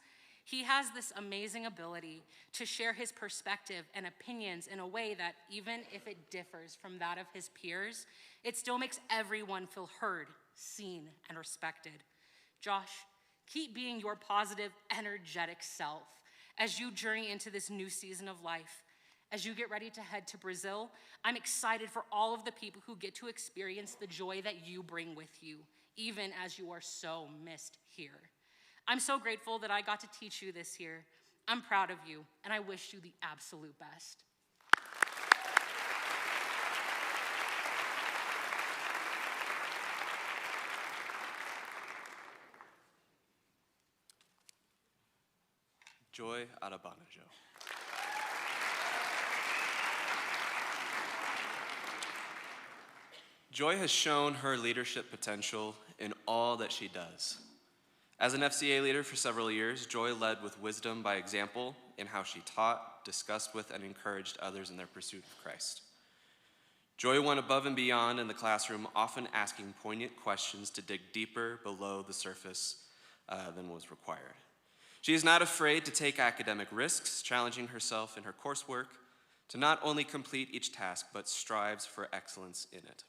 He has this amazing ability to share his perspective and opinions in a way that, even if it differs from that of his peers, it still makes everyone feel heard, seen, and respected. Josh, keep being your positive, energetic self as you journey into this new season of life. As you get ready to head to Brazil, I'm excited for all of the people who get to experience the joy that you bring with you, even as you are so missed here. I'm so grateful that I got to teach you this year. I'm proud of you, and I wish you the absolute best. Joy Arabanajo. Joy has shown her leadership potential in all that she does. As an FCA leader for several years, Joy led with wisdom by example in how she taught, discussed with, and encouraged others in their pursuit of Christ. Joy went above and beyond in the classroom, often asking poignant questions to dig deeper below the surface than was required. She is not afraid to take academic risks, challenging herself in her coursework to not only complete each task, but strives for excellence in it.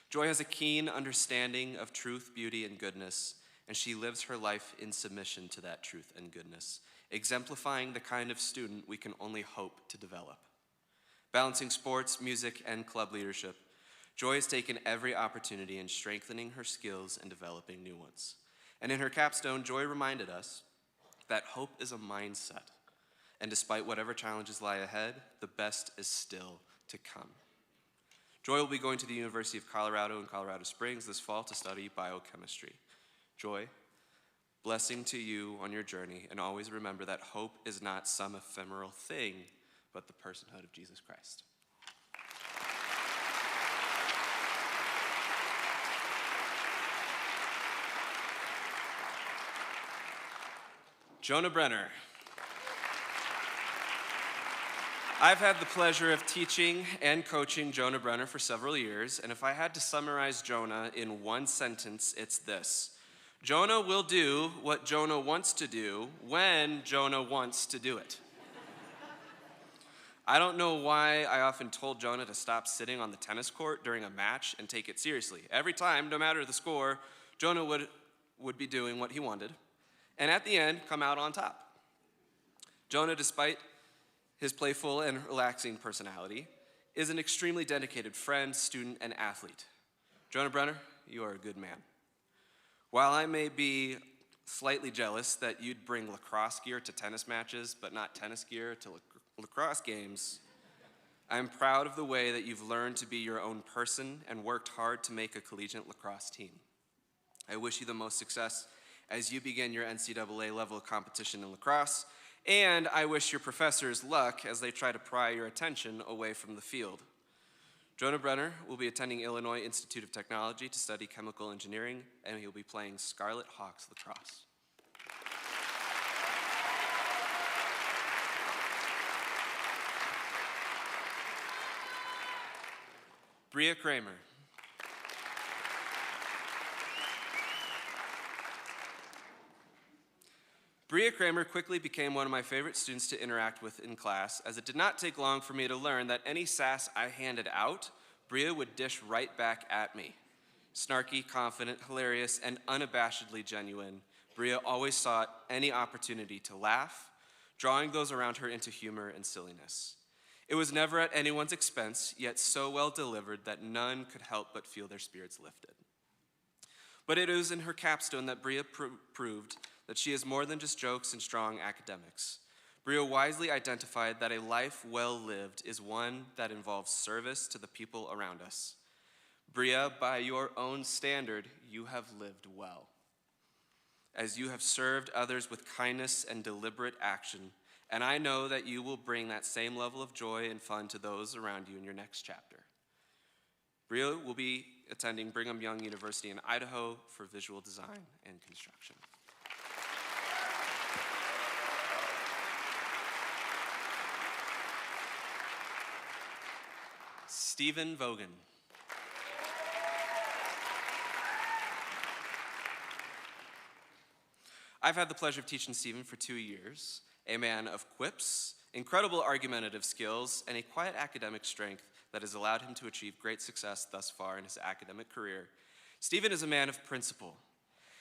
Joy has a keen understanding of truth, beauty, and goodness, and she lives her life in submission to that truth and goodness exemplifying the kind of student we can only hope to develop. Balancing sports, music, and club leadership, Joy has taken every opportunity in strengthening her skills and developing new ones. And in her capstone, Joy reminded us that hope is a mindset. And despite whatever challenges lie ahead, the best is still to come. Joy will be going to the University of Colorado in Colorado Springs this fall to study biochemistry. Joy, blessing to you on your journey, and always remember that hope is not some ephemeral thing, but the personhood of Jesus Christ. Jonah Brenner. I've had the pleasure of teaching and coaching Jonah Brenner for several years, and if I had to summarize Jonah in one sentence, it's this. Jonah will do what Jonah wants to do when Jonah wants to do it. I don't know why I often told Jonah to stop sitting on the tennis court during a match and take it seriously. Every time, no matter the score, Jonah would be doing what he wanted, and at the end, come out on top. Jonah, despite his playful and relaxing personality, is an extremely dedicated friend, student, and athlete. Jonah Brenner, you are a good man. While I may be slightly jealous that you'd bring lacrosse gear to tennis matches, but not tennis gear to lacrosse games, I'm proud of the way that you've learned to be your own person and worked hard to make a collegiate lacrosse team. I wish you the most success as you begin your NCAA level competition in lacrosse, and I wish your professors luck as they try to pry your attention away from the field. Jonah Brenner will be attending Illinois Institute of Technology to study chemical engineering, and he'll be playing Scarlet Hawks lacrosse. Bria Kramer. Bria Kramer quickly became one of my favorite students to interact with in class, as it did not take long for me to learn that any sass I handed out, Bria would dish right back at me. Snarky, confident, hilarious, and unabashedly genuine, Bria always sought any opportunity to laugh, drawing those around her into humor and silliness. It was never at anyone's expense, yet so well delivered that none could help but feel their spirits lifted. But it was in her capstone that Bria proved that she is more than just jokes and strong academics. Bria wisely identified that a life well lived is one that involves service to the people around us. Bria, by your own standard, you have lived well, as you have served others with kindness and deliberate action, and I know that you will bring that same level of joy and fun to those around you in your next chapter. Bria will be attending Brigham Young University in Idaho for visual design and construction. Stephen Vogan. I've had the pleasure of teaching Stephen for 2 years, a man of quips, incredible argumentative skills, and a quiet academic strength that has allowed him to achieve great success thus far in his academic career. Stephen is a man of principle.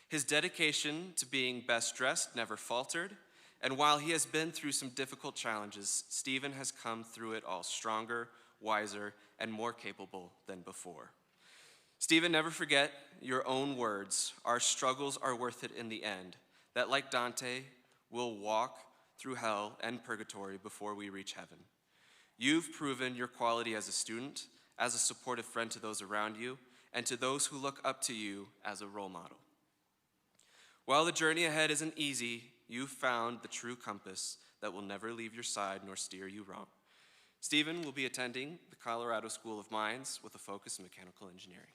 His dedication to being best dressed never faltered, and while he has been through some difficult challenges, Stephen has come through it all stronger, wiser, and more capable than before. Stephen, never forget your own words. Our struggles are worth it in the end. That, like Dante, we'll walk through hell and purgatory before we reach heaven. You've proven your quality as a student, as a supportive friend to those around you, and to those who look up to you as a role model. While the journey ahead isn't easy, you've found the true compass that will never leave your side nor steer you wrong. Stephen will be attending the Colorado School of Mines with a focus in mechanical engineering.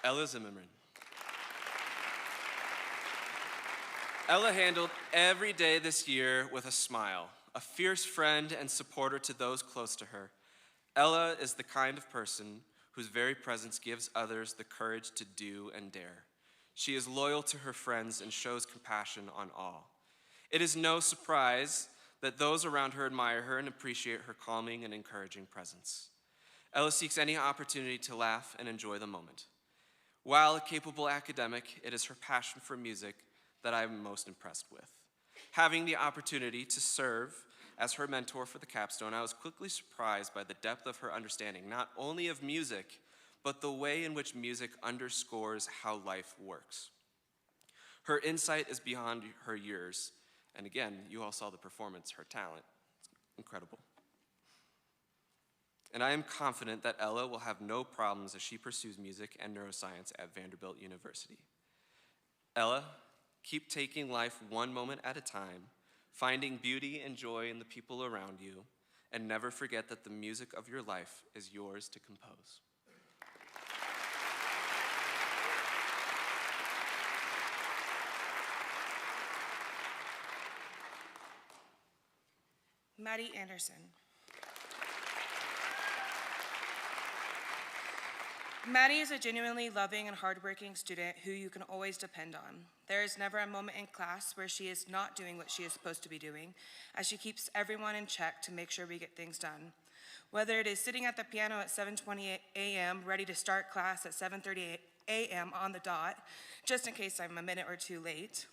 Ella Zimmerman. Ella handled every day this year with a smile, a fierce friend and supporter to those close to her. Ella is the kind of person whose very presence gives others the courage to do and dare. She is loyal to her friends and shows compassion on all. It is no surprise that those around her admire her and appreciate her calming and encouraging presence. Ella seeks any opportunity to laugh and enjoy the moment. While a capable academic, it is her passion for music that I am most impressed with. Having the opportunity to serve as her mentor for the capstone, I was quickly surprised by the depth of her understanding, not only of music, but the way in which music underscores how life works. Her insight is beyond her years, and again, you all saw the performance, her talent. It's incredible. And I am confident that Ella will have no problems as she pursues music and neuroscience at Vanderbilt University. Ella, keep taking life one moment at a time, finding beauty and joy in the people around you, and never forget that the music of your life is yours to compose. Maddie Anderson. Maddie is a genuinely loving and hardworking student who you can always depend on. There is never a moment in class where she is not doing what she is supposed to be doing, as she keeps everyone in check to make sure we get things done. Whether it is sitting at the piano at 7:20 a.m., ready to start class at 7:30 a.m. on the dot, just in case I'm a minute or two late.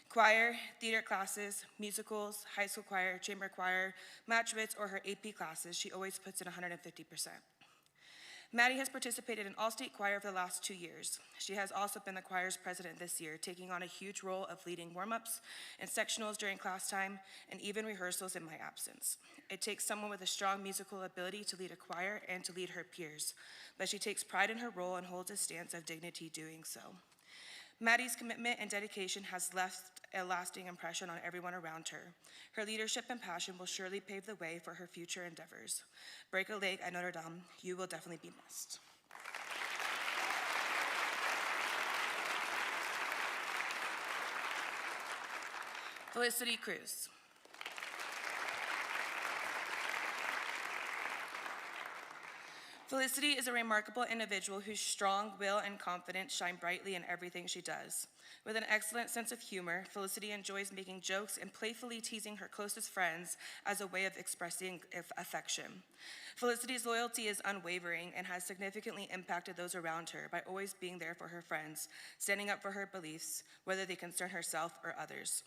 Choir, theater classes, musicals, high school choir, chamber choir, match wits, or her AP classes, she always puts in 150%. Maddie has participated in all-state choir for the last 2 years. She has also been the choir's president this year, taking on a huge role of leading warm-ups and sectionals during class time, and even rehearsals in my absence. It takes someone with a strong musical ability to lead a choir and to lead her peers, but she takes pride in her role and holds a stance of dignity doing so. Maddie's commitment and dedication has left a lasting impression on everyone around her. Her leadership and passion will surely pave the way for her future endeavors. Break a leg at Notre Dame, you will definitely be missed. Felicity Cruz. Felicity is a remarkable individual whose strong will and confidence shine brightly in everything she does. With an excellent sense of humor, Felicity enjoys making jokes and playfully teasing her closest friends as a way of expressing affection. Felicity's loyalty is unwavering and has significantly impacted those around her by always being there for her friends, standing up for her beliefs, whether they concern herself or others.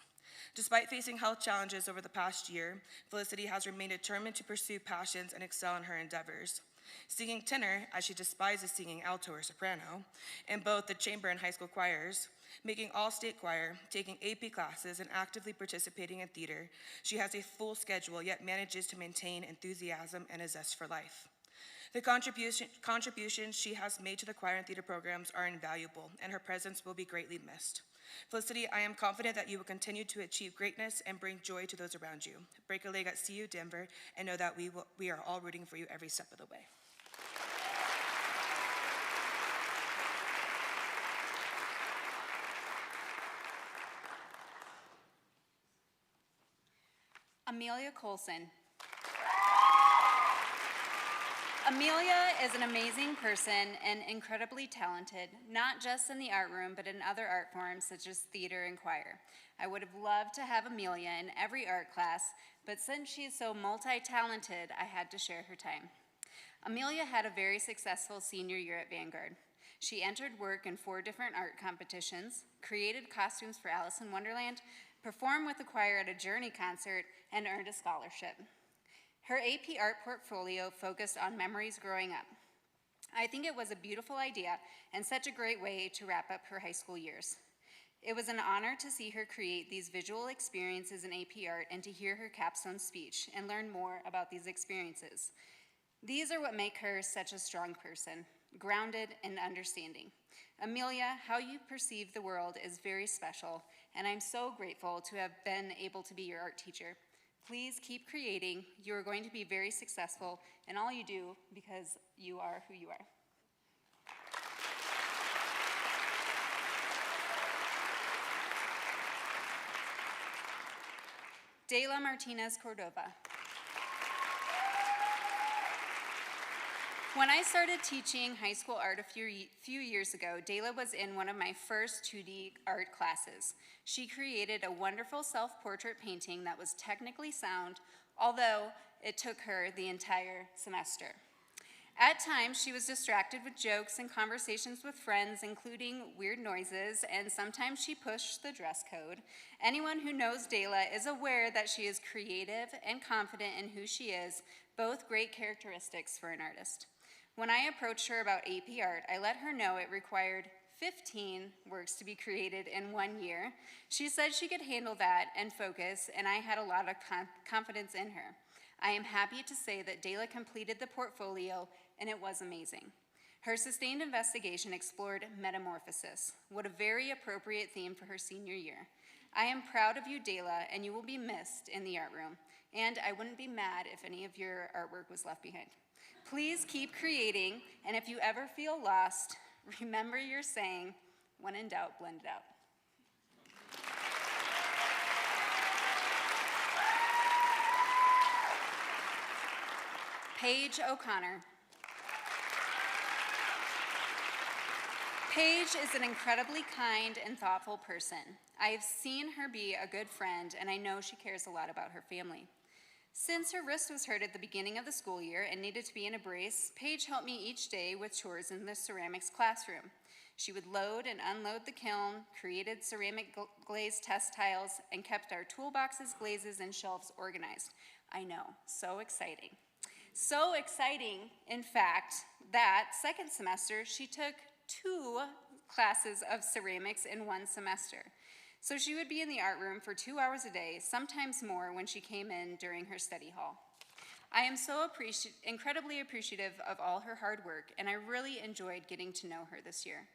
Despite facing health challenges over the past year, Felicity has remained determined to pursue passions and excel in her endeavors. Singing tenor, as she despises singing alto or soprano, in both the chamber and high school choirs, making all-state choir, taking AP classes, and actively participating in theater, she has a full schedule, yet manages to maintain enthusiasm and a zest for life. The contributions she has made to the choir and theater programs are invaluable, and her presence will be greatly missed. Felicity, I am confident that you will continue to achieve greatness and bring joy to those around you. Break a leg at CU Denver, and know that we are all rooting for you every step of the way. Amelia Colson. Amelia is an amazing person and incredibly talented, not just in the art room, but in other art forms such as theater and choir. I would have loved to have Amelia in every art class, but since she is so multi-talented, I had to share her time. Amelia had a very successful senior year at Vanguard. She entered work in 4 different art competitions, created costumes for Alice in Wonderland, performed with the choir at a Journey concert, and earned a scholarship. Her AP art portfolio focused on memories growing up. I think it was a beautiful idea and such a great way to wrap up her high school years. It was an honor to see her create these visual experiences in AP art and to hear her capstone speech and learn more about these experiences. These are what make her such a strong person, grounded and understanding. Amelia, how you perceive the world is very special, and I'm so grateful to have been able to be your art teacher. Please keep creating. You are going to be very successful in all you do because you are who you are. Dela Martinez Cordova. When I started teaching high school art a few years ago, Dela was in one of my first 2D art classes. She created a wonderful self-portrait painting that was technically sound, although it took her the entire semester. At times, she was distracted with jokes and conversations with friends, including weird noises, and sometimes she pushed the dress code. Anyone who knows Dela is aware that she is creative and confident in who she is, both great characteristics for an artist. When I approached her about AP Art, I let her know it required 15 works to be created in 1 year. She said she could handle that and focus, and I had a lot of confidence in her. I am happy to say that Dela completed the portfolio, and it was amazing. Her sustained investigation explored metamorphosis. What a very appropriate theme for her senior year. I am proud of you, Dela, and you will be missed in the art room, and I wouldn't be mad if any of your artwork was left behind. Please keep creating, and if you ever feel lost, remember your saying, when in doubt, blend it out. Paige O'Connor. Paige is an incredibly kind and thoughtful person. I have seen her be a good friend, and I know she cares a lot about her family. Since her wrist was hurt at the beginning of the school year and needed to be in a brace, Paige helped me each day with chores in the ceramics classroom. She would load and unload the kiln, created ceramic glaze test tiles, and kept our toolboxes, glazes, and shelves organized. I know, so exciting. So exciting, in fact, that second semester she took 2 classes of ceramics in 1 semester. So she would be in the art room for 2 hours a day, sometimes more when she came in during her study hall. I am so incredibly appreciative of all her hard work, and I really enjoyed getting to know her this year.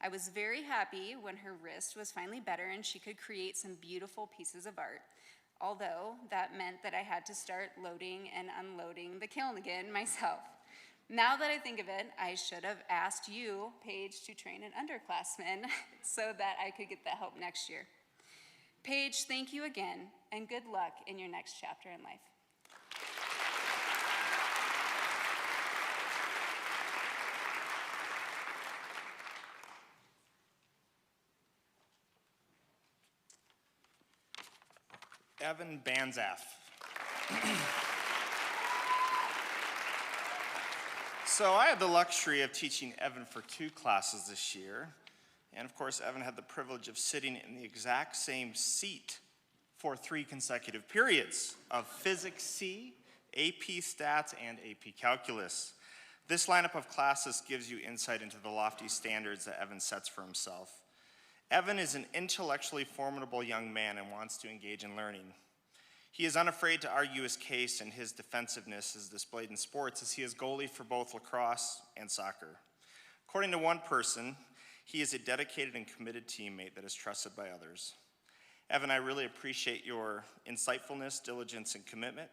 I was very happy when her wrist was finally better and she could create some beautiful pieces of art, although that meant that I had to start loading and unloading the kiln again myself. Now that I think of it, I should have asked you, Paige, to train an underclassman so that I could get that help next year. Paige, thank you again, and good luck in your next chapter in life. Evan Banzaf. So I had the luxury of teaching Evan for 2 classes this year. And of course, Evan had the privilege of sitting in the exact same seat for 3 consecutive periods of Physics C, AP Stats, and AP Calculus. This lineup of classes gives you insight into the lofty standards that Evan sets for himself. Evan is an intellectually formidable young man and wants to engage in learning. He is unafraid to argue his case, and his defensiveness is displayed in sports as he is goalie for both lacrosse and soccer. According to one person, he is a dedicated and committed teammate that is trusted by others. Evan, I really appreciate your insightfulness, diligence, and commitment,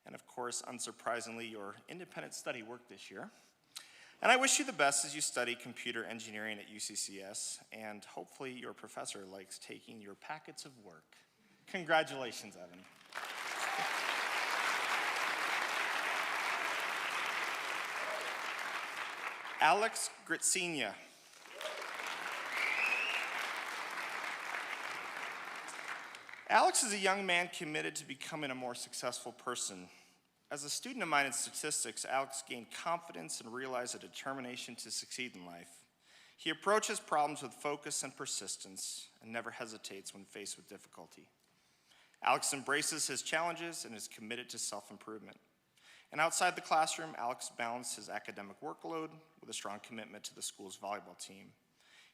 and of course, unsurprisingly, your independent study work this year. And I wish you the best as you study computer engineering at UCCS, and hopefully your professor likes taking your packets of work. Congratulations, Evan. Alex Gritsinia. Alex is a young man committed to becoming a more successful person. As a student of mine in statistics, Alex gained confidence and realized a determination to succeed in life. He approaches problems with focus and persistence and never hesitates when faced with difficulty. Alex embraces his challenges and is committed to self-improvement. And outside the classroom, Alex balanced his academic workload with a strong commitment to the school's volleyball team.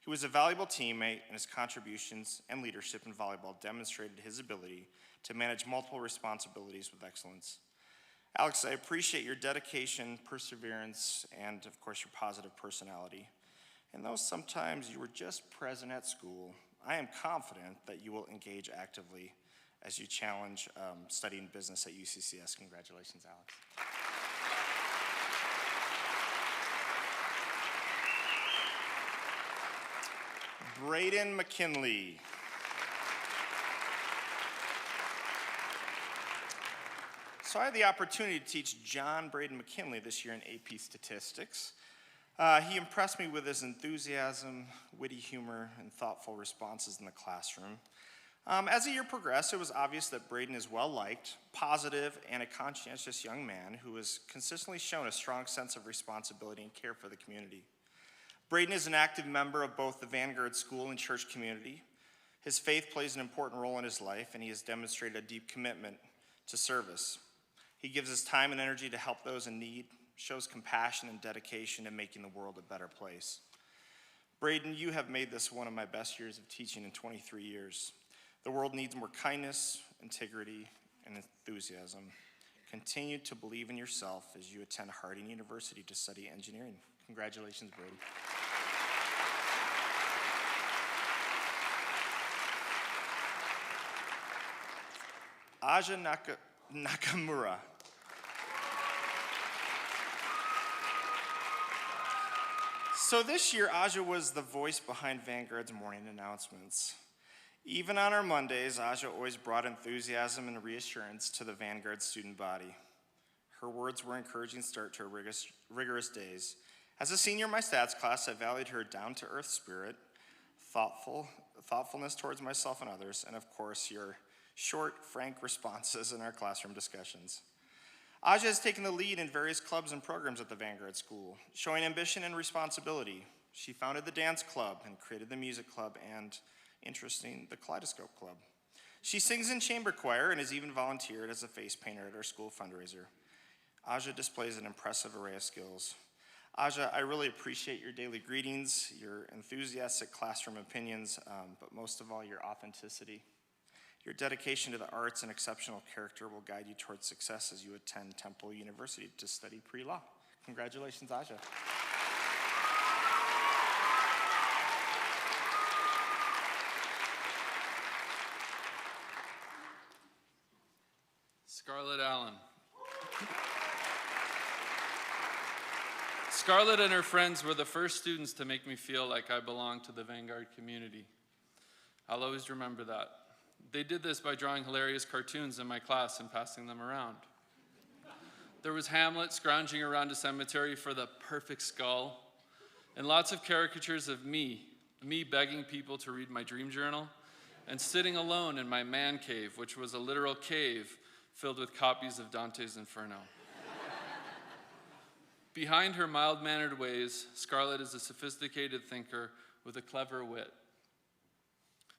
He was a valuable teammate, and his contributions and leadership in volleyball demonstrated his ability to manage multiple responsibilities with excellence. Alex, I appreciate your dedication, perseverance, and of course your positive personality. And though sometimes you were just present at school, I am confident that you will engage actively as you challenge studying business at UCCS. Congratulations, Alex. Braden McKinley. So I had the opportunity to teach John Braden McKinley this year in AP Statistics. He impressed me with his enthusiasm, witty humor, and thoughtful responses in the classroom. As the year progressed, it was obvious that Braden is well-liked, positive, and a conscientious young man who has consistently shown a strong sense of responsibility and care for the community. Braden is an active member of both the Vanguard School and church community. His faith plays an important role in his life, and he has demonstrated a deep commitment to service. He gives his time and energy to help those in need, shows compassion and dedication in making the world a better place. Braden, you have made this one of my best years of teaching in 23 years. The world needs more kindness, integrity, and enthusiasm. Continue to believe in yourself as you attend Harding University to study engineering. Congratulations, Brady. Aja Nakamura. So this year, Aja was the voice behind Vanguard's morning announcements. Even on our Mondays, Aja always brought enthusiasm and reassurance to the Vanguard student body. Her words were an encouraging start to her rigorous days. As a senior in my stats class, I valued her down-to-earth spirit, thoughtfulness towards myself and others, and of course, your short, frank responses in our classroom discussions. Aja has taken the lead in various clubs and programs at the Vanguard School, showing ambition and responsibility. She founded the dance club and created the music club and, interesting, the Kaleidoscope Club. She sings in chamber choir and has even volunteered as a face painter at our school fundraiser. Aja displays an impressive array of skills. Aja, I really appreciate your daily greetings, your enthusiastic classroom opinions, but most of all, your authenticity. Your dedication to the arts and exceptional character will guide you towards success as you attend Temple University to study pre-law. Congratulations, Aja. Scarlett Allen. Scarlett and her friends were the first students to make me feel like I belonged to the Vanguard community. I'll always remember that. They did this by drawing hilarious cartoons in my class and passing them around. There was Hamlet scrounging around a cemetery for the perfect skull, and lots of caricatures of me begging people to read my dream journal, and sitting alone in my man cave, which was a literal cave filled with copies of Dante's Inferno. Behind her mild-mannered ways, Scarlett is a sophisticated thinker with a clever wit.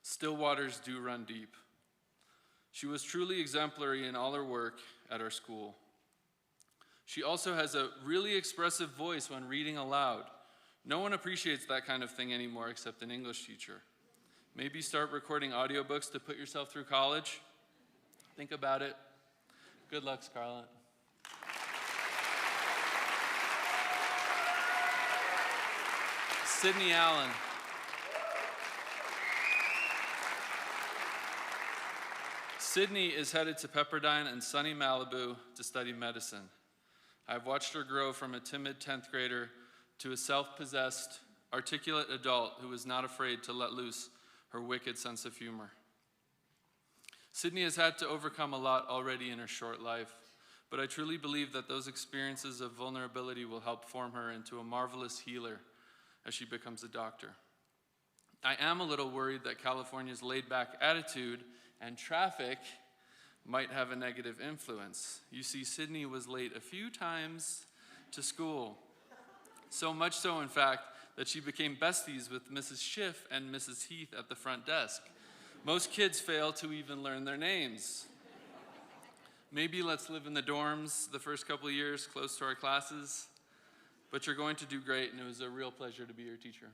Still waters do run deep. She was truly exemplary in all her work at our school. She also has a really expressive voice when reading aloud. No one appreciates that kind of thing anymore except an English teacher. Maybe start recording audiobooks to put yourself through college. Think about it. Good luck, Scarlett. Sydney Allen. Sydney is headed to Pepperdine and sunny Malibu to study medicine. I've watched her grow from a timid 10th grader to a self-possessed, articulate adult who is not afraid to let loose her wicked sense of humor. Sydney has had to overcome a lot already in her short life, but I truly believe that those experiences of vulnerability will help form her into a marvelous healer as she becomes a doctor. I am a little worried that California's laid-back attitude and traffic might have a negative influence. You see, Sydney was late a few times to school. So much so, in fact, that she became besties with Mrs. Schiff and Mrs. Heath at the front desk. Most kids fail to even learn their names. Maybe let's live in the dorms the first couple of years close to our classes, but you're going to do great, and it was a real pleasure to be your teacher.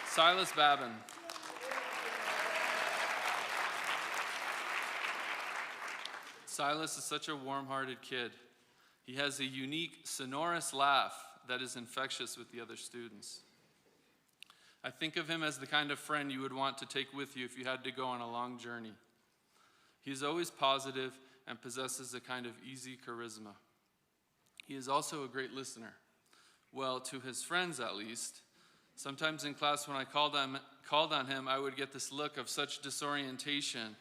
Silas Babin. Silas is such a warm-hearted kid. He has a unique, sonorous laugh that is infectious with the other students. I think of him as the kind of friend you would want to take with you if you had to go on a long journey. He is always positive and possesses a kind of easy charisma. He is also a great listener. Well, to his friends at least. Sometimes in class when I called on him, I would get this look of such disorientation,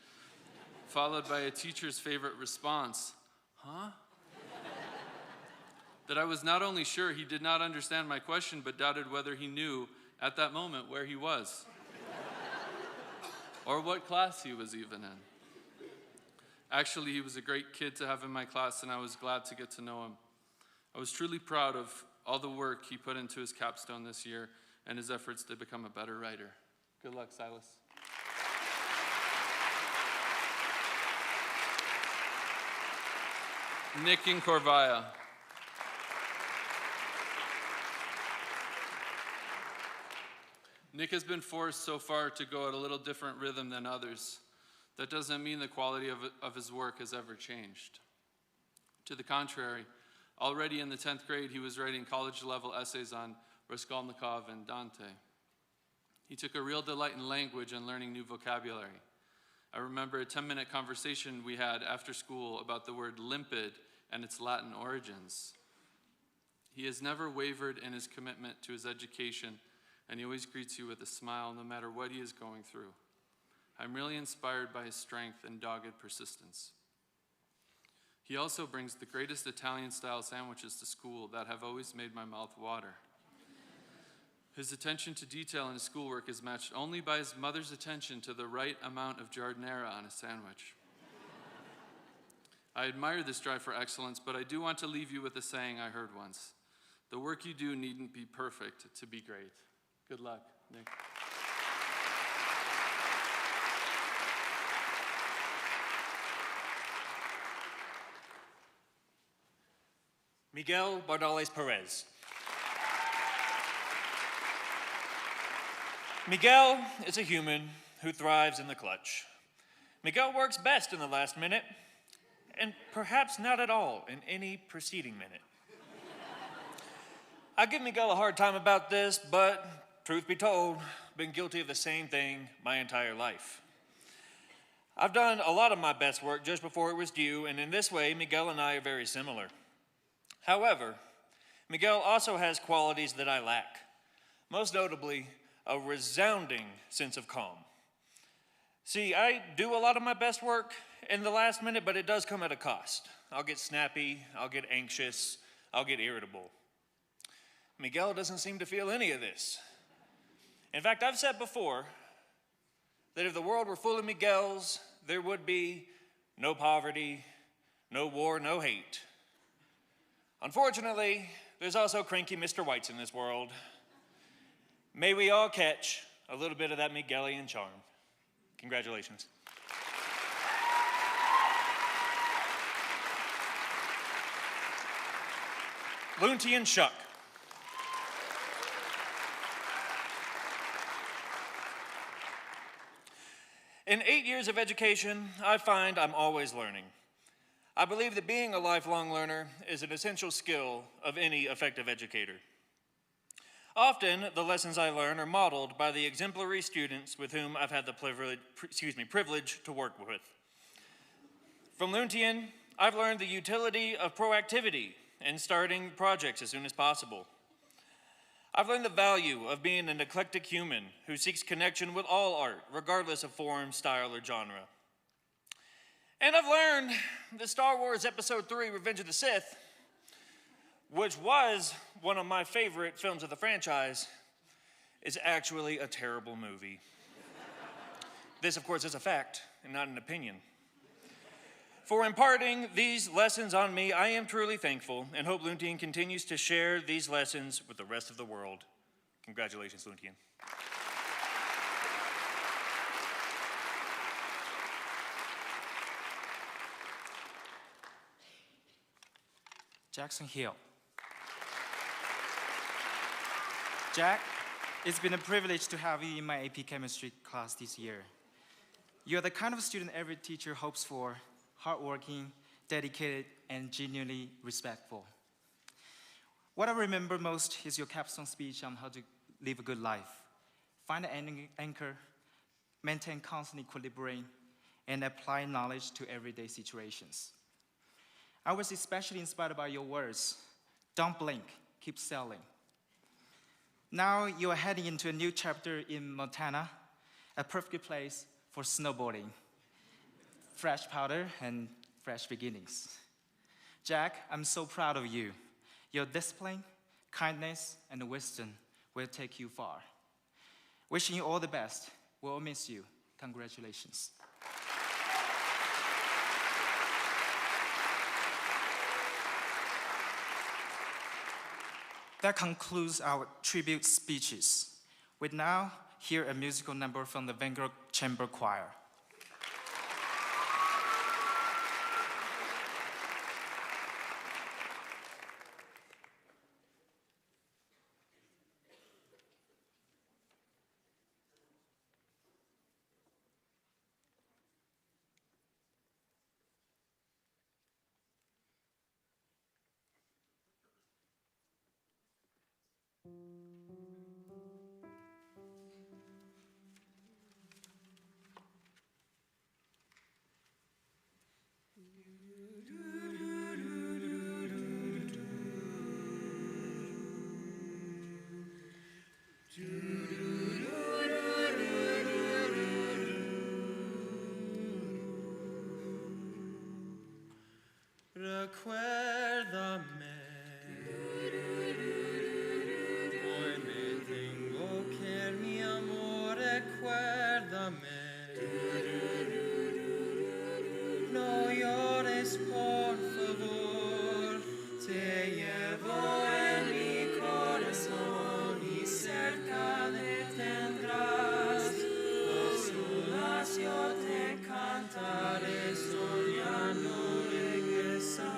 followed by a teacher's favorite response, huh? that I was not only sure he did not understand my question, but doubted whether he knew at that moment where he was or what class he was even in. Actually, he was a great kid to have in my class, and I was glad to get to know him. I was truly proud of all the work he put into his capstone this year and his efforts to become a better writer. Good luck, Silas. Nick in Corvaya. Nick has been forced so far to go at a little different rhythm than others. That doesn't mean the quality of his work has ever changed. To the contrary, already in the 10th grade, he was writing college-level essays on Raskolnikov and Dante. He took a real delight in language and learning new vocabulary. I remember a 10-minute conversation we had after school about the word limpid and its Latin origins. He has never wavered in his commitment to his education, and he always greets you with a smile no matter what he is going through. I'm really inspired by his strength and dogged persistence. He also brings the greatest Italian-style sandwiches to school that have always made my mouth water. His attention to detail in his schoolwork is matched only by his mother's attention to the right amount of giardiniera on a sandwich. I admire this drive for excellence, but I do want to leave you with a saying I heard once. The work you do needn't be perfect to be great. Good luck, Nick. Miguel Bardales Perez. Miguel is a human who thrives in the clutch. Miguel works best in the last minute, and perhaps not at all in any preceding minute. I give Miguel a hard time about this, but truth be told, been guilty of the same thing my entire life. I've done a lot of my best work just before it was due, and in this way, Miguel and I are very similar. However, Miguel also has qualities that I lack, most notably a resounding sense of calm. See, I do a lot of my best work in the last minute, but it does come at a cost. I'll get snappy, I'll get anxious, I'll get irritable. Miguel doesn't seem to feel any of this. In fact, I've said before that if the world were full of Miguels, there would be no poverty, no war, no hate. Unfortunately, there's also cranky Mr. Whites in this world. May we all catch a little bit of that Miguelian charm. Congratulations. Luntian Shuck. In 8 years of education, I find I'm always learning. I believe that being a lifelong learner is an essential skill of any effective educator. Often, the lessons I learn are modeled by the exemplary students with whom I've had the privilege to work with. From Luntian, I've learned the utility of proactivity and starting projects as soon as possible. I've learned the value of being an eclectic human who seeks connection with all art, regardless of form, style, or genre. And I've learned that Star Wars Episode 3, Revenge of the Sith, which was one of my favorite films of the franchise, is actually a terrible movie. This, of course, is a fact and not an opinion. For imparting these lessons on me, I am truly thankful and hope Luntian continues to share these lessons with the rest of the world. Congratulations, Luntian. Jackson Hill. Jack, it's been a privilege to have you in my AP chemistry class this year. You're the kind of student every teacher hopes for, hardworking, dedicated, and genuinely respectful. What I remember most is your capstone speech on how to live a good life. Find an anchor, maintain constant equilibrium, and apply knowledge to everyday situations. I was especially inspired by your words. Don't blink, keep sailing. Now you are heading into a new chapter in Montana, a perfect place for snowboarding, fresh powder, and fresh beginnings. Jack, I'm so proud of you. Your discipline, kindness, and wisdom will take you far. Wishing you all the best. We'll miss you. Congratulations. That concludes our tribute speeches. We now hear a musical number from the Vanguard Chamber Choir. Recuérdame, hoy me tengo que ir, mi amor, recuérdame. No llores, por favor, te llevo en mi corazón y cerca de tendrás. A solas yo te cantaré soñando regresar.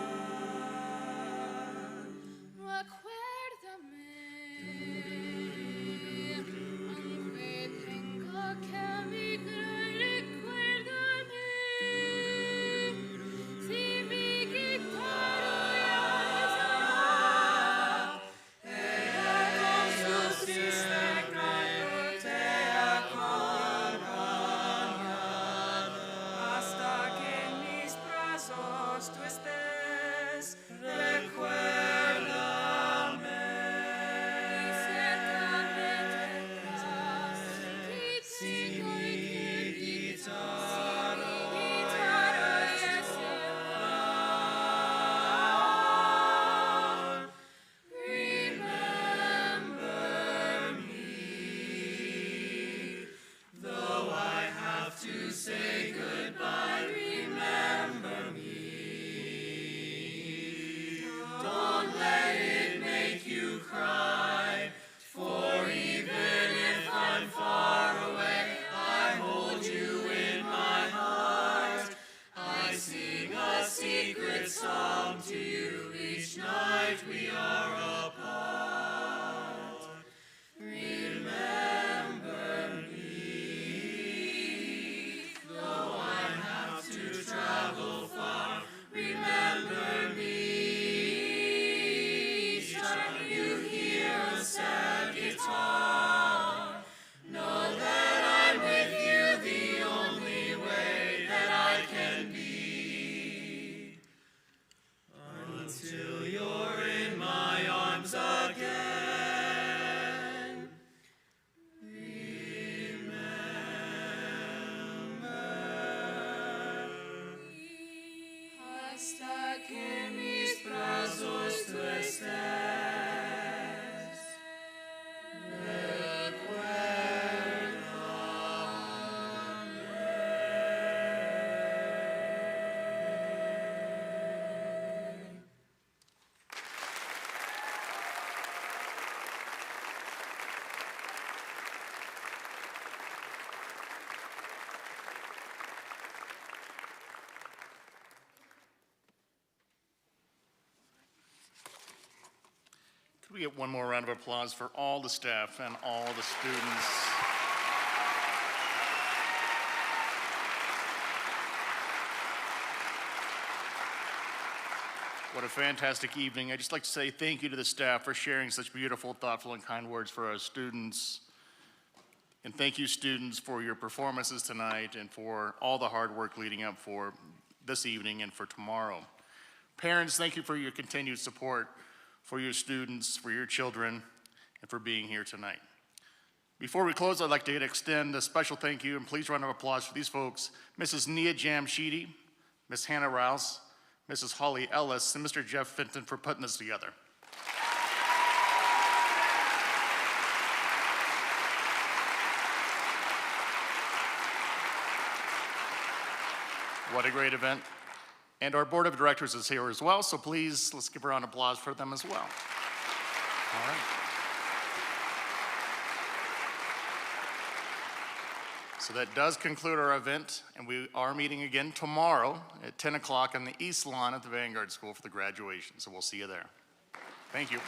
Say goodbye, remember me. Don't let it make you cry, for even if I'm far away, I hold you in my heart. I sing a secret song to you each night we are apart. Remember me. Travel far, remember me. Each time you hear a sad guitar, know that I'm with you the only way that I can be. Until you're in my arms again. Hasta que mis brazos tú estés, Could we get one more round of applause for all the staff and all the students? What a fantastic evening. I'd just like to say thank you to the staff for sharing such beautiful, thoughtful, and kind words for our students. And thank you, students, for your performances tonight and for all the hard work leading up for this evening and for tomorrow. Parents, thank you for your continued support for your students, for your children, and for being here tonight. Before we close, I'd like to extend a special thank you and please round of applause for these folks, Mrs. Nia Jamshidi, Miss Hannah Rouse, Mrs. Holly Ellis, and Mr. Jeff Fenton for putting this together. What a great event. And our board of directors is here as well, so please, let's give a round of applause for them as well. All right. So that does conclude our event, and we are meeting again tomorrow at 10 o'clock on the East Lawn at the Vanguard School for the graduation. So we'll see you there. Thank you.